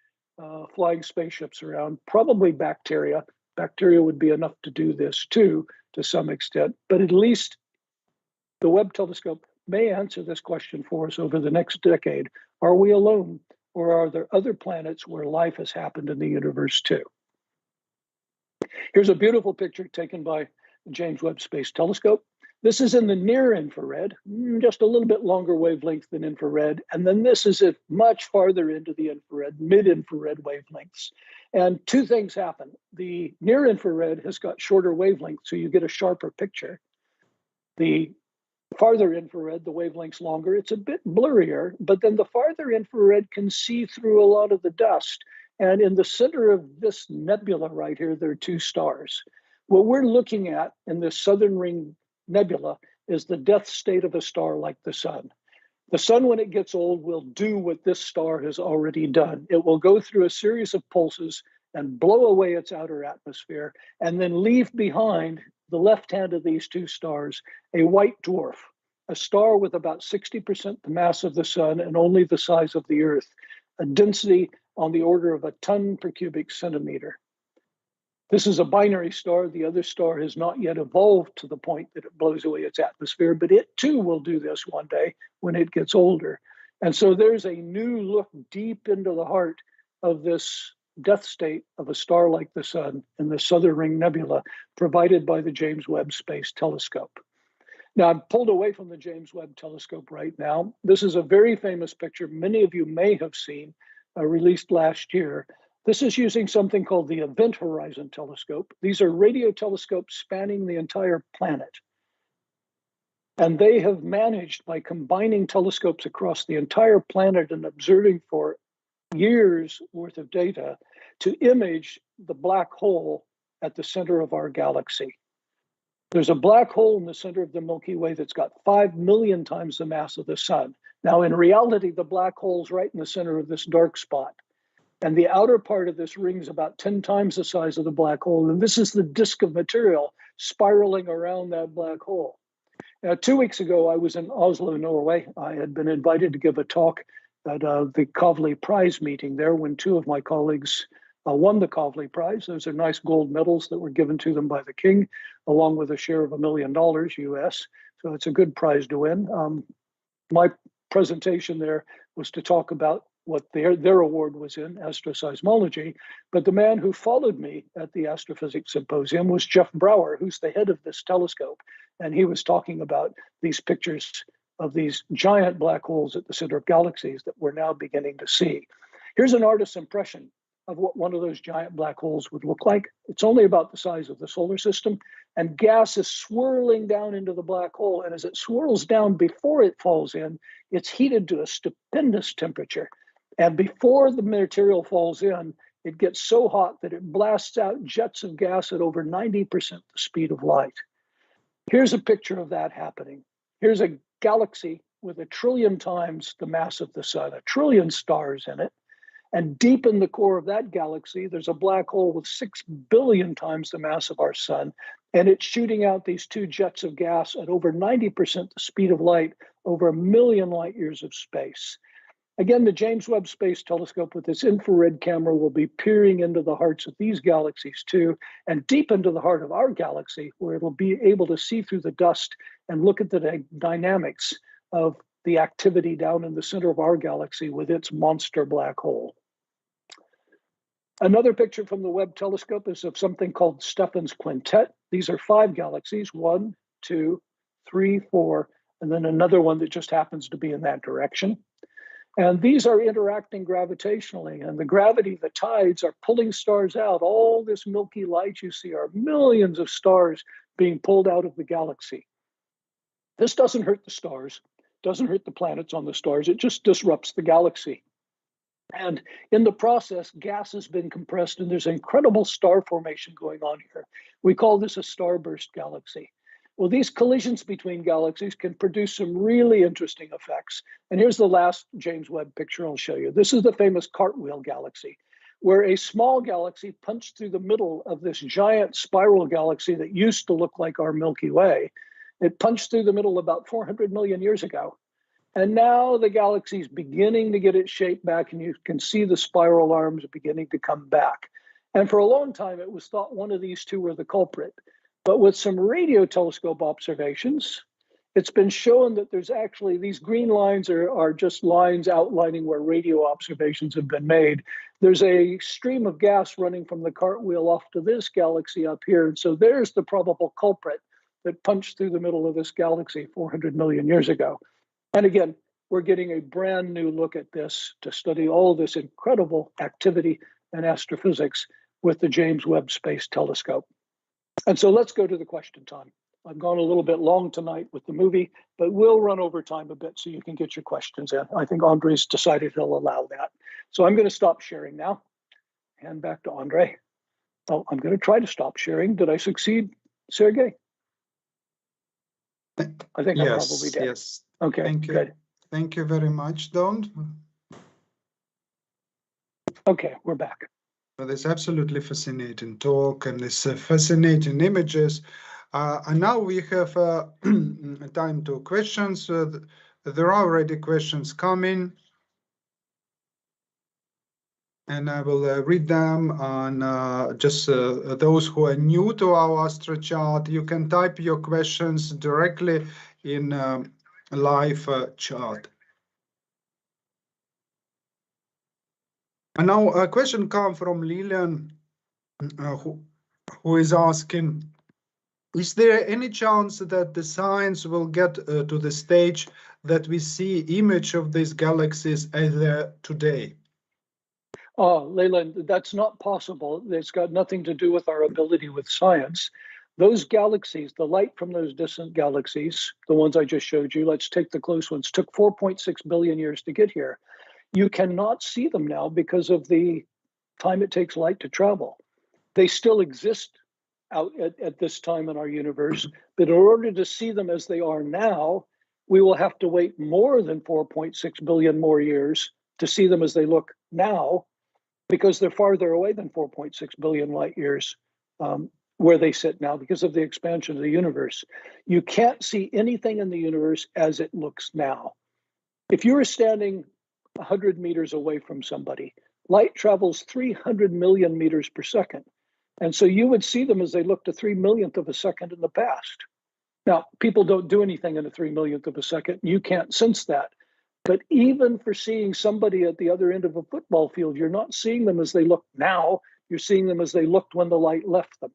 flying spaceships around, probably bacteria. Bacteria would be enough to do this too, to some extent, but at least the Webb telescope may answer this question for us over the next decade. Are we alone, or are there other planets where life has happened in the universe too? Here's a beautiful picture taken by the James Webb Space Telescope. This is in the near infrared, just a little bit longer wavelength than infrared. And then this is it much farther into the infrared, mid-infrared wavelengths. And two things happen. The near infrared has got shorter wavelengths, so you get a sharper picture. The farther infrared, the wavelength's longer, it's a bit blurrier, but then the farther infrared can see through a lot of the dust. And in the center of this nebula right here, there are two stars. What we're looking at in this southern ring nebula is the death state of a star like the sun. The sun, when it gets old, will do what this star has already done. It will go through a series of pulses and blow away its outer atmosphere, and then leave behind the left hand of these two stars a white dwarf, a star with about 60% the mass of the sun and only the size of the Earth, a density on the order of a ton per cubic centimeter. This is a binary star. The other star has not yet evolved to the point that it blows away its atmosphere, but it too will do this one day when it gets older. And so there's a new look deep into the heart of this death state of a star like the sun in the Southern Ring Nebula provided by the James Webb Space Telescope. Now, I'm pulled away from the James Webb Telescope right now. This is a very famous picture many of you may have seen, released last year. This is using something called the Event Horizon Telescope. These are radio telescopes spanning the entire planet. And they have managed, by combining telescopes across the entire planet and observing for years worth of data, to image the black hole at the center of our galaxy. There's a black hole in the center of the Milky Way that's got 5 million times the mass of the sun. Now, in reality, the black hole's right in the center of this dark spot. And the outer part of this ring is about 10 times the size of the black hole. And this is the disk of material spiraling around that black hole. Now, 2 weeks ago, I was in Oslo, Norway. I had been invited to give a talk at the Kavli Prize meeting there when two of my colleagues won the Kavli Prize. Those are nice gold medals that were given to them by the king, along with a share of $1 million US. So it's a good prize to win. My presentation there was to talk about what their award was in, astroseismology. But the man who followed me at the Astrophysics Symposium was Jeff Brower, who's the head of this telescope. And he was talking about these pictures of these giant black holes at the center of galaxies that we're now beginning to see. Here's an artist's impression of what one of those giant black holes would look like. It's only about the size of the solar system, and gas is swirling down into the black hole. And as it swirls down before it falls in, it's heated to a stupendous temperature. And before the material falls in, it gets so hot that it blasts out jets of gas at over 90% the speed of light. Here's a picture of that happening. Here's a galaxy with 1 trillion times the mass of the sun, 1 trillion stars in it. And deep in the core of that galaxy, there's a black hole with 6 billion times the mass of our sun. And it's shooting out these two jets of gas at over 90% the speed of light over 1 million light years of space. Again, the James Webb Space Telescope with its infrared camera will be peering into the hearts of these galaxies too, and deep into the heart of our galaxy, where it'll be able to see through the dust and look at the dynamics of the activity down in the center of our galaxy with its monster black hole. Another picture from the Webb telescope is of something called Stephan's Quintet. These are 5 galaxies, 1, 2, 3, 4, and then another one that just happens to be in that direction. And these are interacting gravitationally, and the gravity, the tides are pulling stars out. All this milky light you see are millions of stars being pulled out of the galaxy. This doesn't hurt the stars, doesn't hurt the planets on the stars, it just disrupts the galaxy. And in the process, gas has been compressed, and there's incredible star formation going on here. We call this a starburst galaxy. Well, these collisions between galaxies can produce some really interesting effects. And here's the last James Webb picture I'll show you. This is the famous Cartwheel galaxy, where a small galaxy punched through the middle of this giant spiral galaxy that used to look like our Milky Way. It punched through the middle about 400 million years ago. And now the galaxy is beginning to get its shape back, and you can see the spiral arms beginning to come back. And for a long time, it was thought one of these two were the culprit. But with some radio telescope observations, it's been shown that there's actually, these green lines are just lines outlining where radio observations have been made. There's a stream of gas running from the cartwheel off to this galaxy up here. And so there's the probable culprit that punched through the middle of this galaxy 400 million years ago. And again, we're getting a brand new look at this to study all this incredible activity in astrophysics with the James Webb Space Telescope. And so let's go to the question time. I've gone a little bit long tonight with the movie, but we'll run over time a bit so you can get your questions in. I think Andrei's decided he'll allow that. So I'm going to stop sharing now. Hand back to Andrei. Oh, I'm going to try to stop sharing. Did I succeed, Sergey? I think I probably did. Yes. Okay, Thank you. good. Thank you very much, Don. Okay, we're back. For this absolutely fascinating talk and this fascinating images. And now we have time to questions. There are already questions coming. And I will read them on just those who are new to our Astro-Chat. You can type your questions directly in live chat. And now a question comes from Lilian, who is asking, is there any chance that the science will get to the stage that we see image of these galaxies as today? Oh, Leland, that's not possible. It's got nothing to do with our ability with science. Those galaxies, the light from those distant galaxies, the ones I just showed you, let's take the close ones, took 4.6 billion years to get here. You cannot see them now because of the time it takes light to travel. They still exist out at this time in our universe, but in order to see them as they are now, we will have to wait more than 4.6 billion more years to see them as they look now, because they're farther away than 4.6 billion light years where they sit now because of the expansion of the universe. You can't see anything in the universe as it looks now. If you were standing 100 meters away from somebody, light travels 300 million meters per second. And so you would see them as they looked a 3 millionth of a second in the past. Now, people don't do anything in a 3 millionth of a second. You can't sense that. But even for seeing somebody at the other end of a football field, you're not seeing them as they look now. You're seeing them as they looked when the light left them.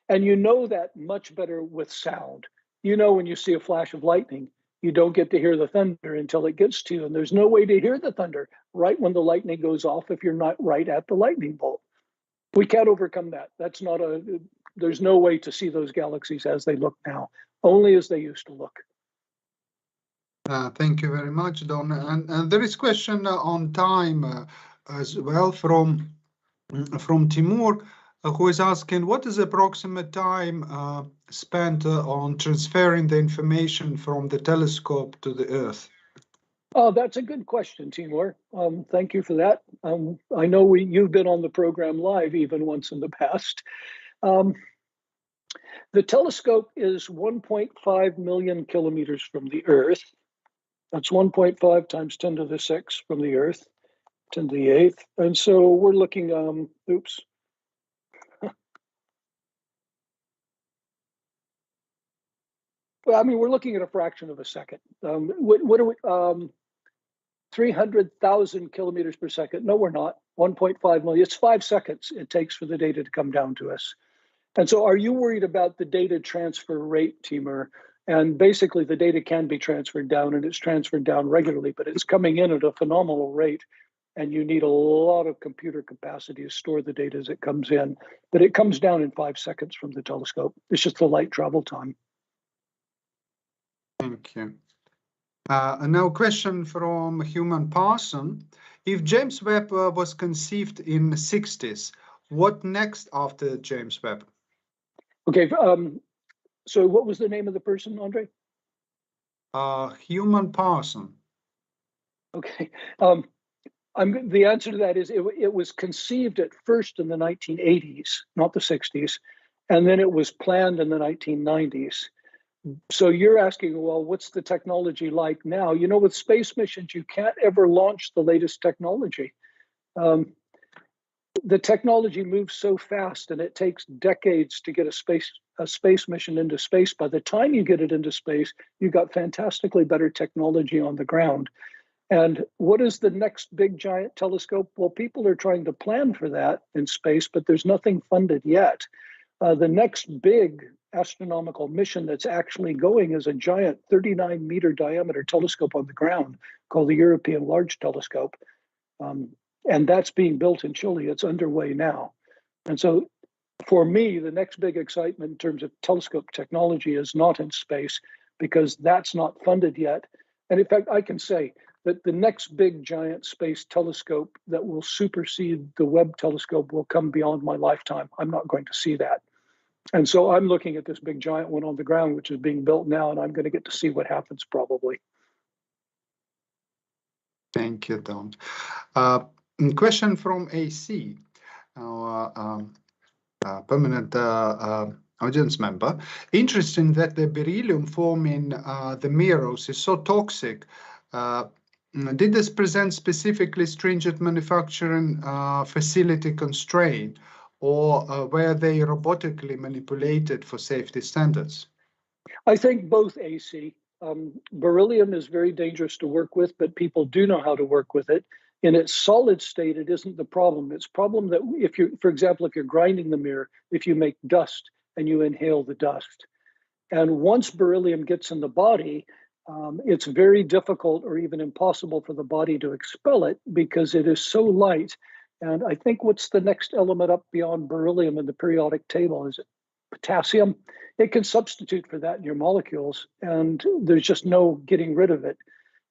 And you know that much better with sound. You know, when you see a flash of lightning, you don't get to hear the thunder until it gets to you. And there's no way to hear the thunder right when the lightning goes off if you're not right at the lightning bolt. We can't overcome that. There's no way to see those galaxies as they look now, only as they used to look. Thank you very much, Don. And there is question on time as well from Timur, who is asking, what is the approximate time spent on transferring the information from the telescope to the Earth? Oh, that's a good question, Timur. Thank you for that. I know you've been on the program live even once in the past. The telescope is 1.5 million kilometers from the Earth. That's 1.5 times 10 to the 6 from the Earth, 10 to the 8th. And so we're looking, oops. Well, I mean, we're looking at a fraction of a second. What are we, 300,000 kilometers per second? No, we're not. 1.5 million. It's 5 seconds it takes for the data to come down to us. And so are you worried about the data transfer rate, Timur? And basically the data can be transferred down, and it's transferred down regularly, but it's coming in at a phenomenal rate. And you need a lot of computer capacity to store the data as it comes in. But it comes down in 5 seconds from the telescope. It's just the light travel time. Thank you. And now a question from Human Parson. If James Webb was conceived in the 60s, what next after James Webb? Okay, so what was the name of the person, Andrei? Human Parson. Okay, the answer to that is it was conceived at first in the 1980s, not the 60s, and then it was planned in the 1990s. So you're asking, well, what's the technology like now? You know, with space missions, you can't ever launch the latest technology. The technology moves so fast, and it takes decades to get a space mission into space. By the time you get it into space, you've got fantastically better technology on the ground. And what is the next big giant telescope? Well, people are trying to plan for that in space, but there's nothing funded yet. The next big astronomical mission that's actually going is a giant 39-meter diameter telescope on the ground called the European Large Telescope. And that's being built in Chile. It's underway now. And so for me, the next big excitement in terms of telescope technology is not in space, because that's not funded yet. And in fact, I can say that the next big giant space telescope that will supersede the Webb telescope will come beyond my lifetime. I'm not going to see that. And so I'm looking at this big giant one on the ground, which is being built now, and I'm going to get to see what happens probably. Thank you, Don. Question from AC, our permanent audience member. Interesting that the beryllium forming the mirrors is so toxic. Did this present specifically stringent manufacturing facility constraint, or were they robotically manipulated for safety standards? I think both, AC. Beryllium is very dangerous to work with, but people do know how to work with it. In its solid state, it isn't the problem. It's problem that if you, for example, if you're grinding the mirror, if you make dust and you inhale the dust. And once beryllium gets in the body, it's very difficult or even impossible for the body to expel it because it is so light. And I think what's the next element up beyond beryllium in the periodic table? Is it potassium? It can substitute for that in your molecules, and there's just no getting rid of it.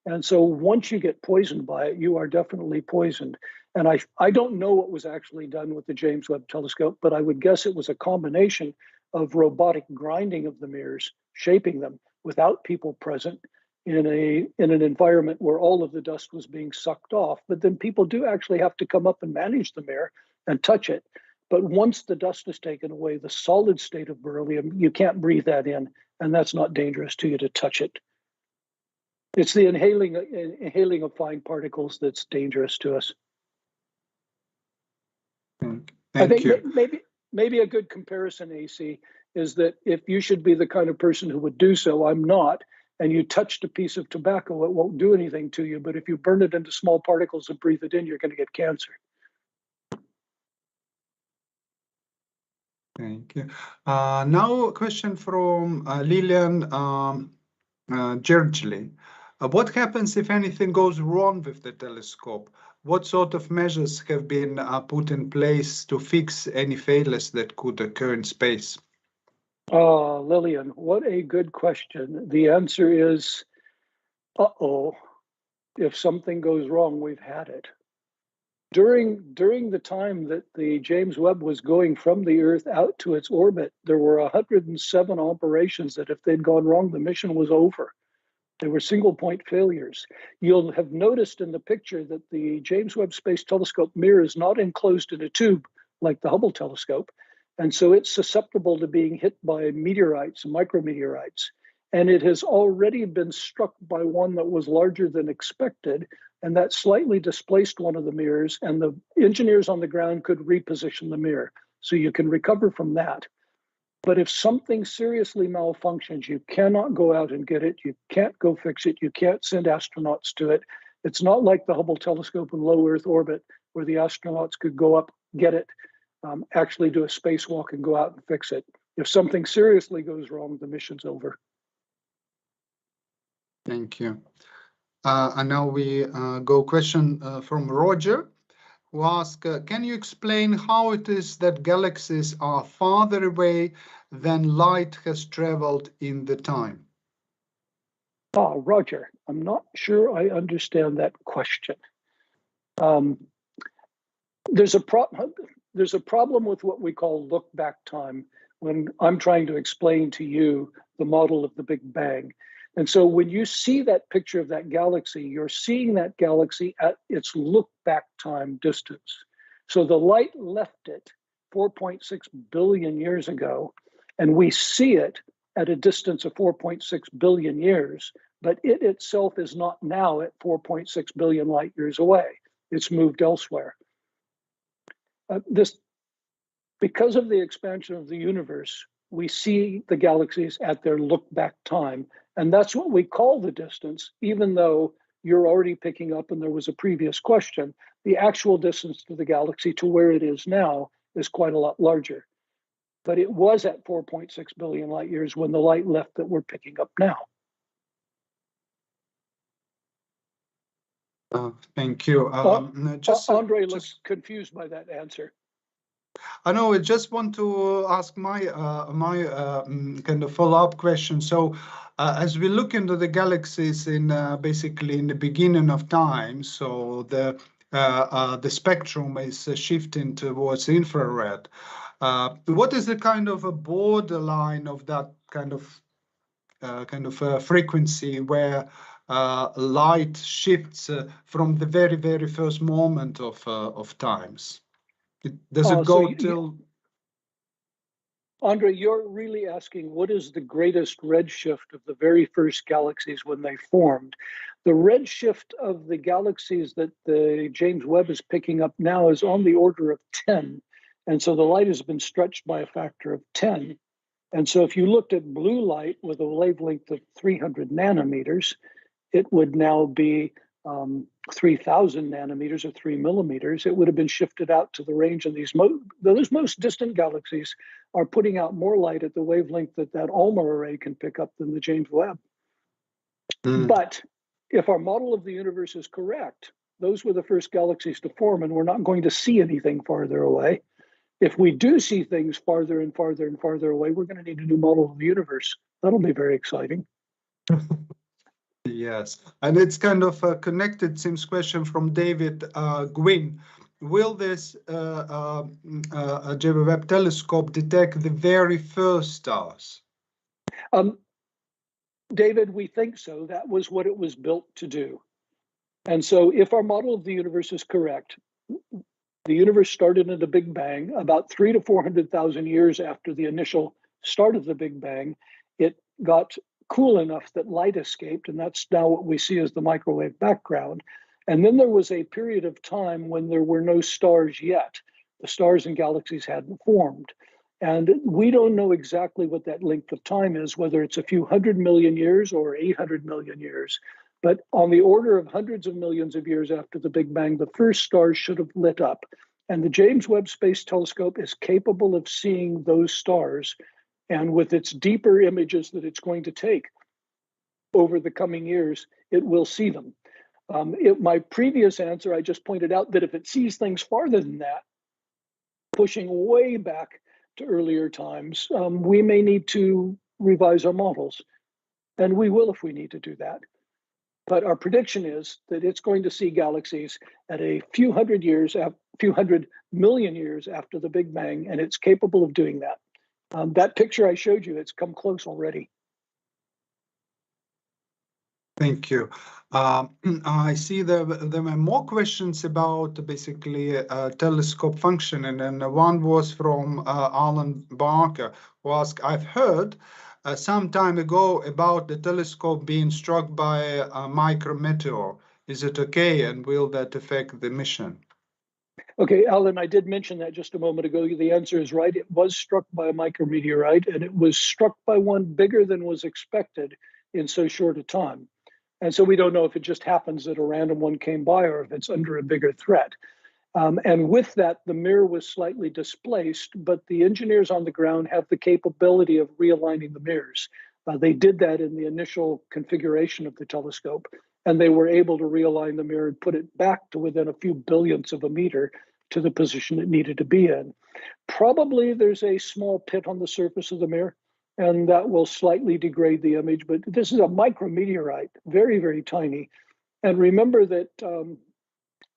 And so once you get poisoned by it, you are definitely poisoned. And I don't know what was actually done with the James Webb Telescope, but I would guess it was a combination of robotic grinding of the mirrors, shaping them without people present in an environment where all of the dust was being sucked off. But then people do actually have to come up and manage the mirror and touch it. But once the dust is taken away, the solid state of beryllium, you can't breathe that in, and that's not dangerous to you to touch it. It's the inhaling of fine particles that's dangerous to us. Thank you. Maybe a good comparison, AC, is that if you should be the kind of person who would do so, I'm not, and you touched a piece of tobacco, it won't do anything to you. But if you burn it into small particles and breathe it in, you're going to get cancer. Thank you. Now a question from Lillian Gergely. What happens if anything goes wrong with the telescope? What sort of measures have been put in place to fix any failures that could occur in space? Lillian, what a good question. The answer is, uh-oh. If something goes wrong, we've had it. During the time that the James Webb was going from the Earth out to its orbit, there were 107 operations that if they'd gone wrong, the mission was over. They were single point failures. You'll have noticed in the picture that the James Webb Space Telescope mirror is not enclosed in a tube like the Hubble telescope. And so it's susceptible to being hit by meteorites and micrometeorites. And it has already been struck by one that was larger than expected, and that slightly displaced one of the mirrors, and the engineers on the ground could reposition the mirror. So you can recover from that. But if something seriously malfunctions, you cannot go out and get it. You can't go fix it. You can't send astronauts to it. It's not like the Hubble telescope in low Earth orbit where the astronauts could go up, get it, actually do a spacewalk and go out and fix it. If something seriously goes wrong, the mission's over. Thank you. And now we go question from Roger, who asks, can you explain how it is that galaxies are farther away than light has traveled in the time? Roger, I'm not sure I understand that question. There's a problem with what we call look-back time when I'm trying to explain to you the model of the Big Bang. And so when you see that picture of that galaxy, you're seeing that galaxy at its look-back time distance. So the light left it 4.6 billion years ago, and we see it at a distance of 4.6 billion years, but it itself is not now at 4.6 billion light years away. It's moved elsewhere. Because of the expansion of the universe, we see the galaxies at their look-back time, and that's what we call the distance, even though you're already picking up, and there was a previous question, the actual distance to the galaxy to where it is now is quite a lot larger. But it was at 4.6 billion light years when the light left that we're picking up now. Thank you. Andrei looks confused by that answer. I know. I just want to ask my kind of follow-up question. So, as we look into the galaxies in basically in the beginning of time, so the spectrum is shifting towards infrared. What is the kind of a borderline of that kind of frequency where light shifts from the very, very first moment of times? Does it go till? Andrei, you're really asking what is the greatest redshift of the very first galaxies when they formed? The redshift of the galaxies that the James Webb is picking up now is on the order of 10. And so the light has been stretched by a factor of 10. And so if you looked at blue light with a wavelength of 300 nanometers, it would now be 3,000 nanometers or 3 millimeters. It would have been shifted out to the range of those most distant galaxies are putting out more light at the wavelength that ALMA array can pick up than the James Webb. But if our model of the universe is correct, those were the first galaxies to form, and we're not going to see anything farther away. If we do see things farther and farther and farther away, we're going to need a new model of the universe. That'll be very exciting. Yes, and it's kind of a connected Sims question from David Gwynn. Will this James Webb telescope detect the very first stars? David, we think so. That was what it was built to do. And so if our model of the universe is correct, the universe started in a Big Bang about 300,000 to 400,000 years after the initial start of the Big Bang. It got cool enough that light escaped, and that's now what we see as the microwave background. And then there was a period of time when there were no stars yet. The stars and galaxies hadn't formed. And we don't know exactly what that length of time is, whether it's a few 100 million years or 800 million years. But on the order of hundreds of millions of years after the Big Bang, the first stars should have lit up. And the James Webb Space Telescope is capable of seeing those stars. And with its deeper images that it's going to take over the coming years, it will see them. My previous answer, I just pointed out that if it sees things farther than that, pushing way back to earlier times, we may need to revise our models. And we will if we need to do that. But our prediction is that it's going to see galaxies at a few hundred million years after the Big Bang, and it's capable of doing that. That picture I showed you, it's come close already. Thank you. I see there were more questions about basically telescope function, and then one was from Alan Barker, who asked, I've heard some time ago about the telescope being struck by a micrometeor. Is it okay, and will that affect the mission? Okay, Alan, I did mention that just a moment ago. The answer is right. It was struck by a micrometeorite, and it was struck by one bigger than was expected in so short a time. And so we don't know if it just happens that a random one came by or if it's under a bigger threat. And with that, the mirror was slightly displaced, but the engineers on the ground have the capability of realigning the mirrors. They did that in the initial configuration of the telescope, and they were able to realign the mirror and put it back to within a few billionths of a meter to the position it needed to be in. Probably there's a small pit on the surface of the mirror, and that will slightly degrade the image, but this is a micrometeorite, very, very tiny. And remember that,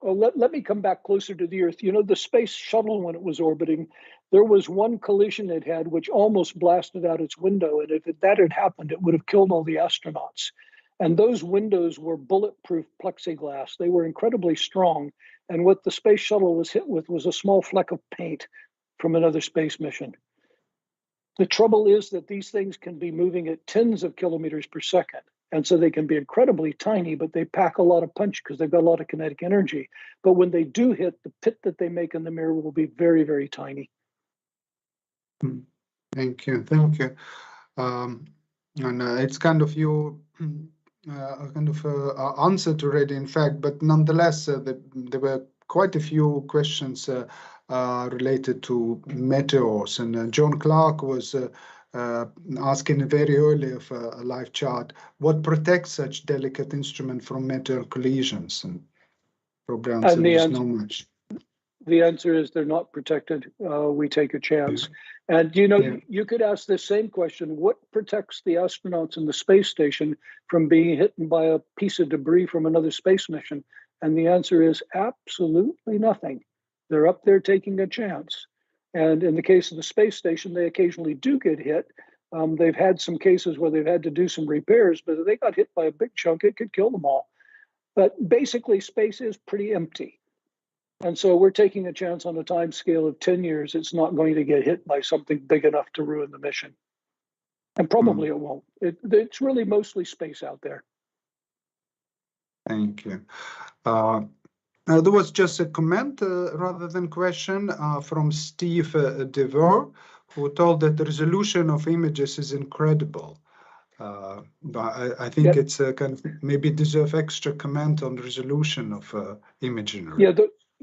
let me come back closer to the Earth. You know, the space shuttle, when it was orbiting, there was one collision it had which almost blasted out its window, and if that had happened, it would have killed all the astronauts. And those windows were bulletproof plexiglass. They were incredibly strong, and what the space shuttle was hit with was a small fleck of paint from another space mission. The trouble is that these things can be moving at tens of kilometers per second. And so they can be incredibly tiny, but they pack a lot of punch because they've got a lot of kinetic energy. But when they do hit, the pit that they make in the mirror will be very, very tiny. Thank you. Thank you. And it's kind of your answered already, in fact, but nonetheless, there were quite a few questions related to meteors. And John Clark was asking very early of a live chat, what protects such delicate instrument from meteor collisions? And probably answer is not much. The answer is they're not protected. We take a chance. And you could ask this same question: what protects the astronauts in the space station from being hit by a piece of debris from another space mission? And the answer is absolutely nothing. They're up there taking a chance. And in the case of the space station, they occasionally do get hit. They've had some cases where they've had to do some repairs, but if they got hit by a big chunk, it could kill them all. But basically, space is pretty empty. And so we're taking a chance on a time scale of 10 years. It's not going to get hit by something big enough to ruin the mission. And probably it won't. It's really mostly space out there. Thank you. There was just a comment rather than question from Steve DeVore, who told that the resolution of images is incredible. But I think it's kind of maybe deserve extra comment on the resolution of imagery.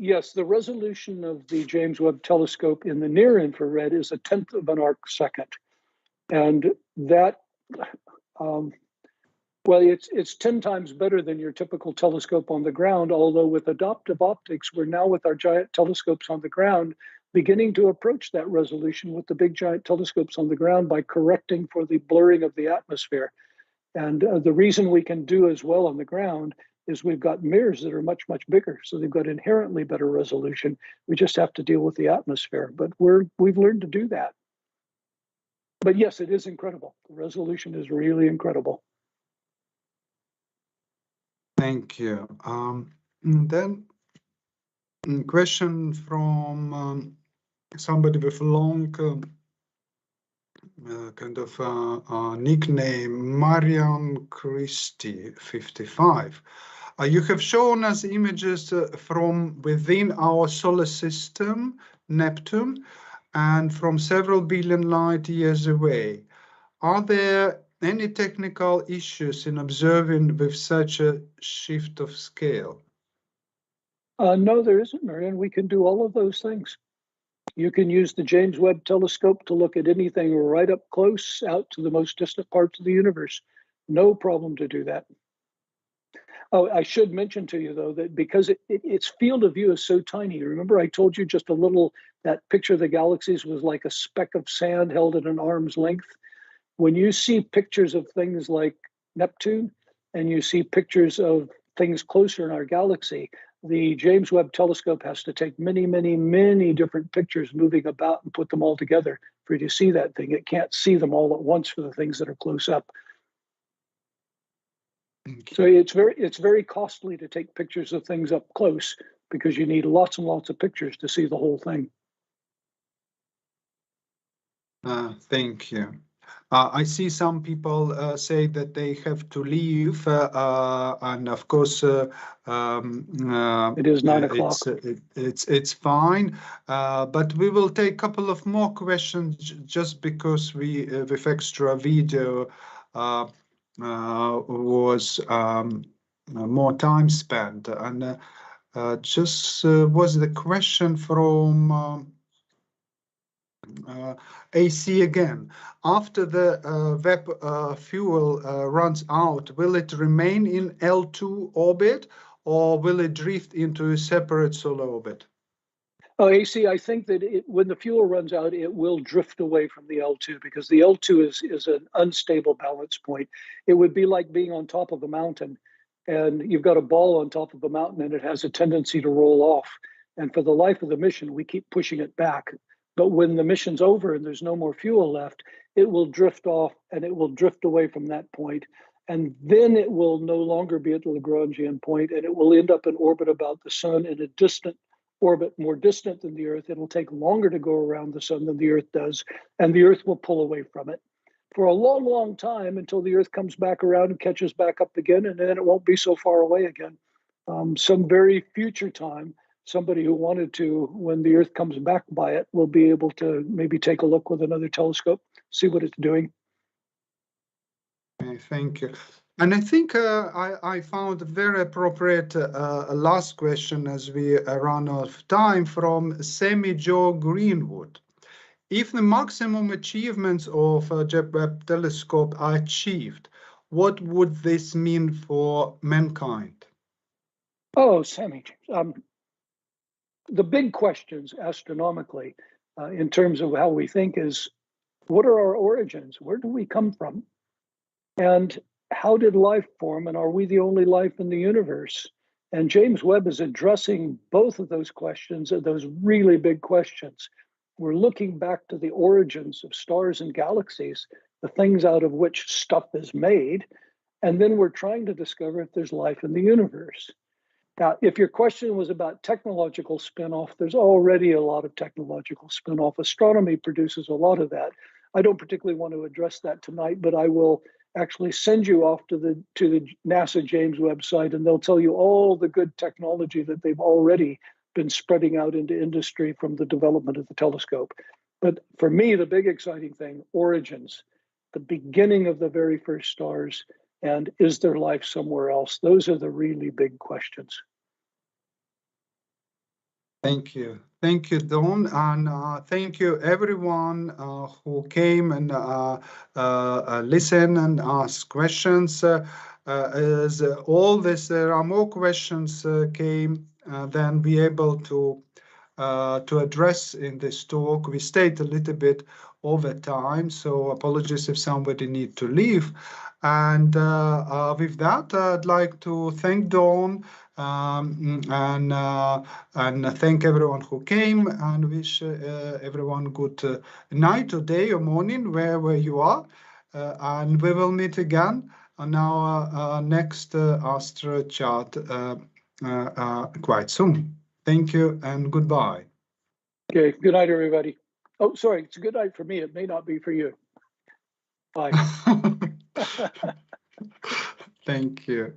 Yes, the resolution of the James Webb Telescope in the near infrared is 1/10 of an arc second. And that, well, it's 10 times better than your typical telescope on the ground, although with adaptive optics, we're now with our giant telescopes on the ground beginning to approach that resolution with the big giant telescopes on the ground by correcting for the blurring of the atmosphere. And the reason we can do as well on the ground is we've got mirrors that are much, much bigger. So they've got inherently better resolution. We just have to deal with the atmosphere, but we've learned to do that. But yes, it is incredible. The resolution is really incredible. Thank you. Then a question from somebody with a long kind of nickname, Marian Christie 55. You have shown us images from within our solar system, Neptune, and from several billion light years away. Are there any technical issues in observing with such a shift of scale? No, there isn't, Marian. We can do all of those things. You can use the James Webb Telescope to look at anything right up close out to the most distant parts of the universe. No problem to do that. Oh, I should mention to you, though, that because its field of view is so tiny, remember I told you just a little, that picture of the galaxies was like a speck of sand held at an arm's length. When you see pictures of things like Neptune and you see pictures of things closer in our galaxy, the James Webb Telescope has to take many, many, many different pictures moving about and put them all together for you to see that thing. It can't see them all at once for the things that are close up. So it's very costly to take pictures of things up close because you need lots and lots of pictures to see the whole thing. Thank you. I see some people say that they have to leave, and of course, it is 9 o'clock. It's fine, but we will take a couple of more questions just because we with extra video was more time spent, and just was the question from. AC again. After the Webb fuel runs out, will it remain in L2 orbit or will it drift into a separate solar orbit? Oh, AC, I think that when the fuel runs out, it will drift away from the L2 because the L2 is an unstable balance point. It would be like being on top of a mountain and you've got a ball on top of a mountain and it has a tendency to roll off. And for the life of the mission, we keep pushing it back. But when the mission's over and there's no more fuel left, it will drift off and it will drift away from that point. And then it will no longer be at the Lagrangian point and it will end up in orbit about the sun in a distant orbit more distant than the Earth, it'll take longer to go around the sun than the Earth does, and the Earth will pull away from it for a long, long time until the Earth comes back around and catches back up again, and then it won't be so far away again. Some very future time, somebody who wanted to, when the Earth comes back by it, will be able to maybe take a look with another telescope, see what it's doing. Okay, thank you. And I think I found a very appropriate last question as we run out of time from Sammy Joe Greenwood. If the maximum achievements of James Webb Telescope are achieved, what would this mean for mankind? Oh, Sammy, the big questions astronomically in terms of how we think is, what are our origins? Where do we come from? And how did life form? And are we the only life in the universe? And James Webb is addressing both of those questions, those really big questions. We're looking back to the origins of stars and galaxies, the things out of which stuff is made. And then we're trying to discover if there's life in the universe. Now, if your question was about technological spin-off, there's already a lot of technological spin-off. Astronomy produces a lot of that. I don't particularly want to address that tonight, but I will actually send you off to the NASA James website, and they'll tell you all the good technology that they've already been spreading out into industry from the development of the telescope. But for me, the big exciting thing, origins, the beginning of the very first stars, and is there life somewhere else? Those are the really big questions. Thank you. Thank you, Don. And thank you, everyone who came and listened and asked questions. As all this, there are more questions came, then be able to address in this talk. We stayed a little bit over time, so apologies if somebody need to leave. And with that, I'd like to thank Dawn and thank everyone who came, and wish everyone good night or day or morning, wherever you are. And we will meet again on our next Astro-Chat quite soon. Thank you and goodbye. Okay, good night, everybody. Oh, sorry, it's a good night for me. It may not be for you. Bye. Thank you.